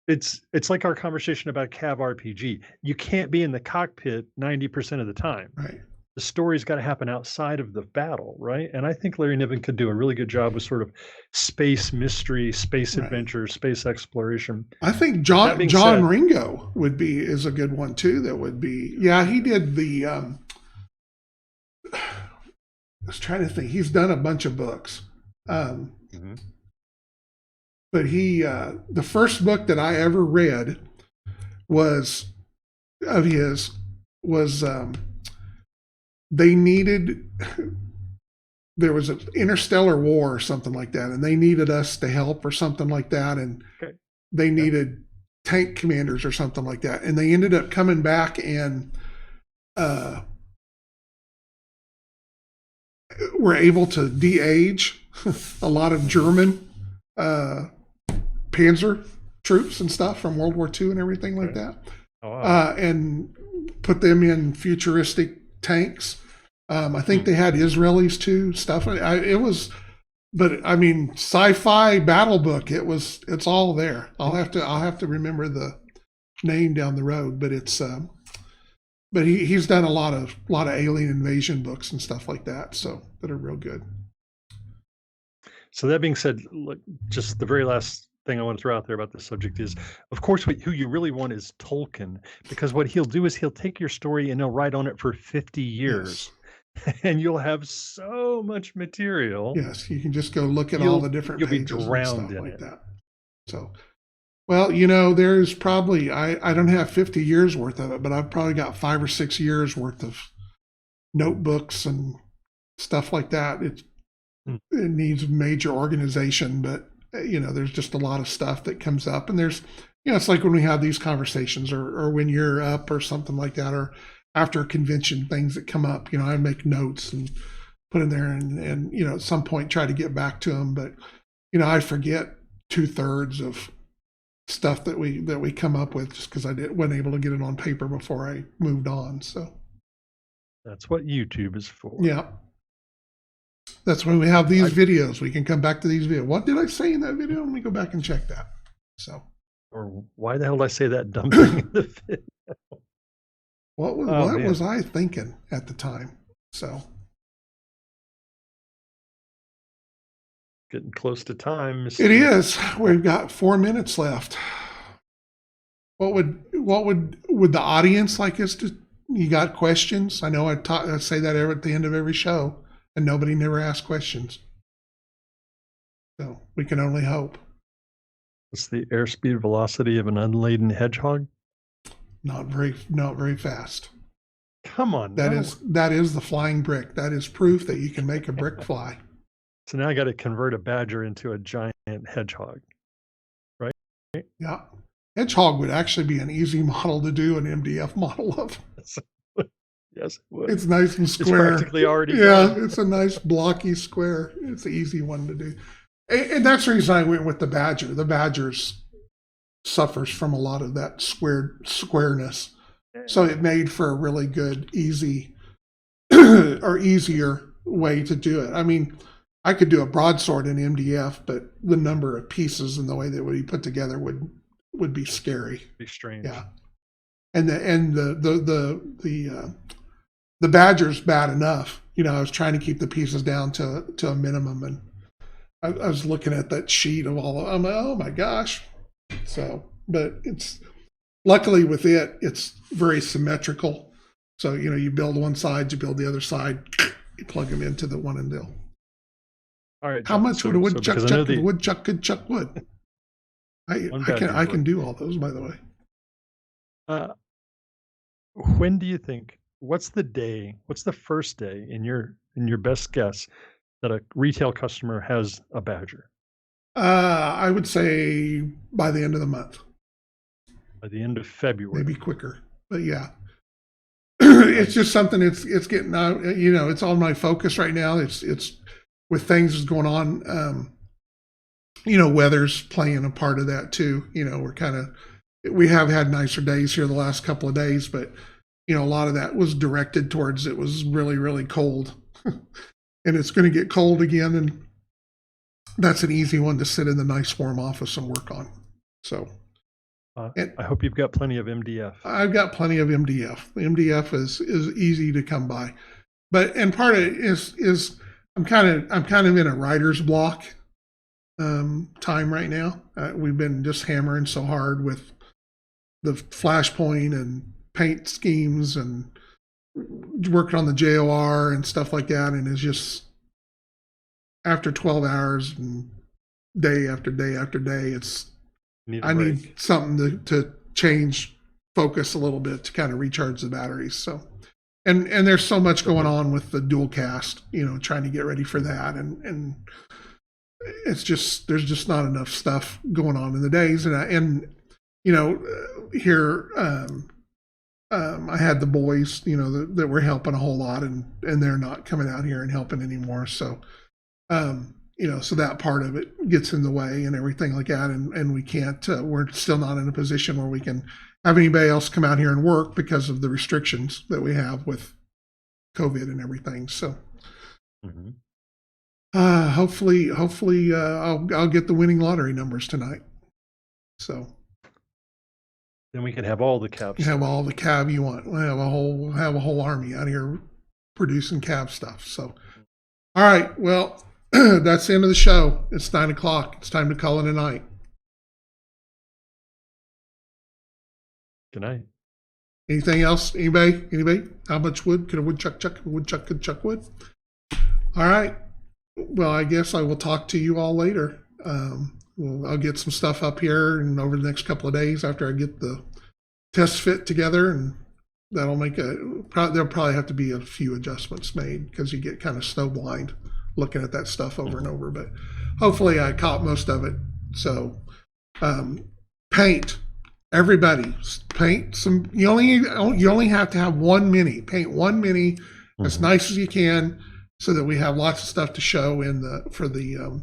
[SPEAKER 2] it's like our conversation about CAV RPG. You can't be in the cockpit 90% of the time.
[SPEAKER 1] Right.
[SPEAKER 2] The story's got to happen outside of the battle, right? And I think Larry Niven could do a really good job with sort of space mystery, space adventure, space exploration.
[SPEAKER 1] I think John Ringo is a good one too. That would be, he did the. I was trying to think. He's done a bunch of books, but the first book that I ever read was there was an interstellar war or something like that, and they needed us to help or something like that, and they needed tank commanders or something like that, and they ended up coming back and were able to de-age a lot of German panzer troops and stuff from World War II and everything like that.
[SPEAKER 2] Oh, wow.
[SPEAKER 1] and put them in futuristic tanks. I think
[SPEAKER 2] Hmm.
[SPEAKER 1] they had Israelis too. Stuff. It was, but I mean, sci-fi battle book. It's all there. I'll have to remember the name down the road, but it's. But he's done a lot of alien invasion books and stuff like that, so that are real good.
[SPEAKER 2] So that being said, look, just the very last thing I want to throw out there about this subject is, of course, who you really want is Tolkien, because what he'll do is he'll take your story and he'll write on it for 50
[SPEAKER 1] Yes,
[SPEAKER 2] years, and you'll have so much material,
[SPEAKER 1] yes, you can just go look at all the
[SPEAKER 2] you'll
[SPEAKER 1] different
[SPEAKER 2] you'll be
[SPEAKER 1] pages and
[SPEAKER 2] drowned
[SPEAKER 1] stuff
[SPEAKER 2] in
[SPEAKER 1] like
[SPEAKER 2] it.
[SPEAKER 1] that. So, well, there's probably I don't have 50 years worth of it, but I've probably got 5 or 6 years worth of notebooks and stuff like that.
[SPEAKER 2] Mm.
[SPEAKER 1] It needs major organization, but there's just a lot of stuff that comes up, and there's it's like when we have these conversations, or when you're up or something like that, or after a convention, things that come up. I make notes and put in there, and at some point try to get back to them, but I forget 2/3 of stuff that we come up with just because wasn't able to get it on paper before I moved on. So
[SPEAKER 2] That's what YouTube is for.
[SPEAKER 1] yeah, that's when we have these
[SPEAKER 2] I
[SPEAKER 1] videos. We can come back to these videos. What did I say in that video? Let me go back and check that. So,
[SPEAKER 2] or why the hell did I say that dumb thing in the vid? Oh
[SPEAKER 1] what was
[SPEAKER 2] man,
[SPEAKER 1] I thinking at the time? So
[SPEAKER 2] getting close to time,
[SPEAKER 1] it
[SPEAKER 2] Mister.
[SPEAKER 1] is. We've got 4 minutes left. What would the audience like us to? You got questions? I know I say that at the end of every show, and nobody never asks questions. So we can only hope.
[SPEAKER 2] What's the airspeed velocity of an unladen hedgehog?
[SPEAKER 1] Not very fast.
[SPEAKER 2] Come on,
[SPEAKER 1] That
[SPEAKER 2] no.
[SPEAKER 1] is that is the flying brick. That is proof that you can make a brick fly.
[SPEAKER 2] So now I got to convert a badger into a giant hedgehog, right?
[SPEAKER 1] Yeah. Hedgehog would actually be an easy model to do an MDF model of.
[SPEAKER 2] Yes, it would.
[SPEAKER 1] It's nice and
[SPEAKER 2] It's
[SPEAKER 1] square.
[SPEAKER 2] practically already
[SPEAKER 1] Yeah,
[SPEAKER 2] done.
[SPEAKER 1] it's a nice blocky square. It's an easy one to do. And that's the reason I went with the Badger. The Badger's suffers from a lot of that squareness. So it made for a really good, easy or easier way to do it. I mean, I could do a broadsword in MDF, but the number of pieces and the way that would be put together would be scary.
[SPEAKER 2] Be strange.
[SPEAKER 1] Yeah, and the Badger's bad enough. I was trying to keep the pieces down to a minimum, and I was looking at that sheet of all. I'm like, oh my gosh. So, but it's luckily with it's very symmetrical. So you build one side, you build the other side, you plug them into the one and deal.
[SPEAKER 2] All right,
[SPEAKER 1] How
[SPEAKER 2] John.
[SPEAKER 1] much would a woodchuck
[SPEAKER 2] because I know
[SPEAKER 1] chuck if a woodchuck could chuck wood?
[SPEAKER 2] one
[SPEAKER 1] I can
[SPEAKER 2] badger's
[SPEAKER 1] I can
[SPEAKER 2] worth.
[SPEAKER 1] do all those, by the way.
[SPEAKER 2] Uh, when do you think? What's the day? What's the first day in your best guess that a retail customer has a badger?
[SPEAKER 1] I would say by the end of the month,
[SPEAKER 2] By the end of February,
[SPEAKER 1] maybe quicker, but yeah,
[SPEAKER 2] right?
[SPEAKER 1] it's just something. It's getting out. It's on my focus right now. It's with things going on. Weather's playing a part of that too. We have had nicer days here the last couple of days, but a lot of that was directed towards it was really, really cold. And it's going to get cold again. And that's an easy one to sit in the nice warm office and work on. So, and
[SPEAKER 2] I hope you've got plenty of MDF.
[SPEAKER 1] I've got plenty of MDF. The MDF is easy to come by, and part of it is I'm kind of in a writer's block time right now. We've been just hammering so hard with the Flashpoint and paint schemes and working on the JOR and stuff like that. And it's just after 12 hours and day after day after day, I need something to change focus a little bit to kind of recharge the batteries. So, and there's so much going on with the dual cast, trying to get ready for that. And it's just, there's just not enough stuff going on in the days. Here, I had the boys, that were helping a whole lot, and they're not coming out here and helping anymore. So, so that part of it gets in the way and everything like that. And we can't, we're still not in a position where we can have anybody else come out here and work because of the restrictions that we have with COVID and everything. So hopefully I'll get the winning lottery numbers tonight. So
[SPEAKER 2] then we can have all the CAV.
[SPEAKER 1] Have all the CAV you want. We'll have a whole army out here producing CAV stuff. So, all right. Well, that's the end of the show. It's 9 o'clock. It's time to call it a night.
[SPEAKER 2] Good night.
[SPEAKER 1] Anything else? Anybody? How much wood could a woodchuck chuck? A woodchuck could chuck wood. All right. Well, I guess I will talk to you all later. I'll get some stuff up here and over the next couple of days after I get the test fit together, and that'll make there'll probably have to be a few adjustments made because you get kind of snowblind looking at that stuff over and over, but hopefully I caught most of it. So paint, everybody paint some. You only have to have one mini. Paint one mini as nice as you can so that we have lots of stuff to show for the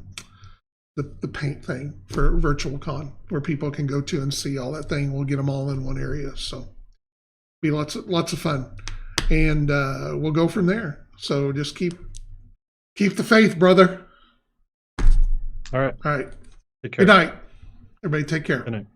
[SPEAKER 1] paint thing for virtual con where people can go to and see all that thing. We'll get them all in one area. So be lots of fun, and we'll go from there. So just keep the faith, brother.
[SPEAKER 2] All right.
[SPEAKER 1] All right.
[SPEAKER 2] Take care.
[SPEAKER 1] Good night. Everybody take care.
[SPEAKER 2] Good night.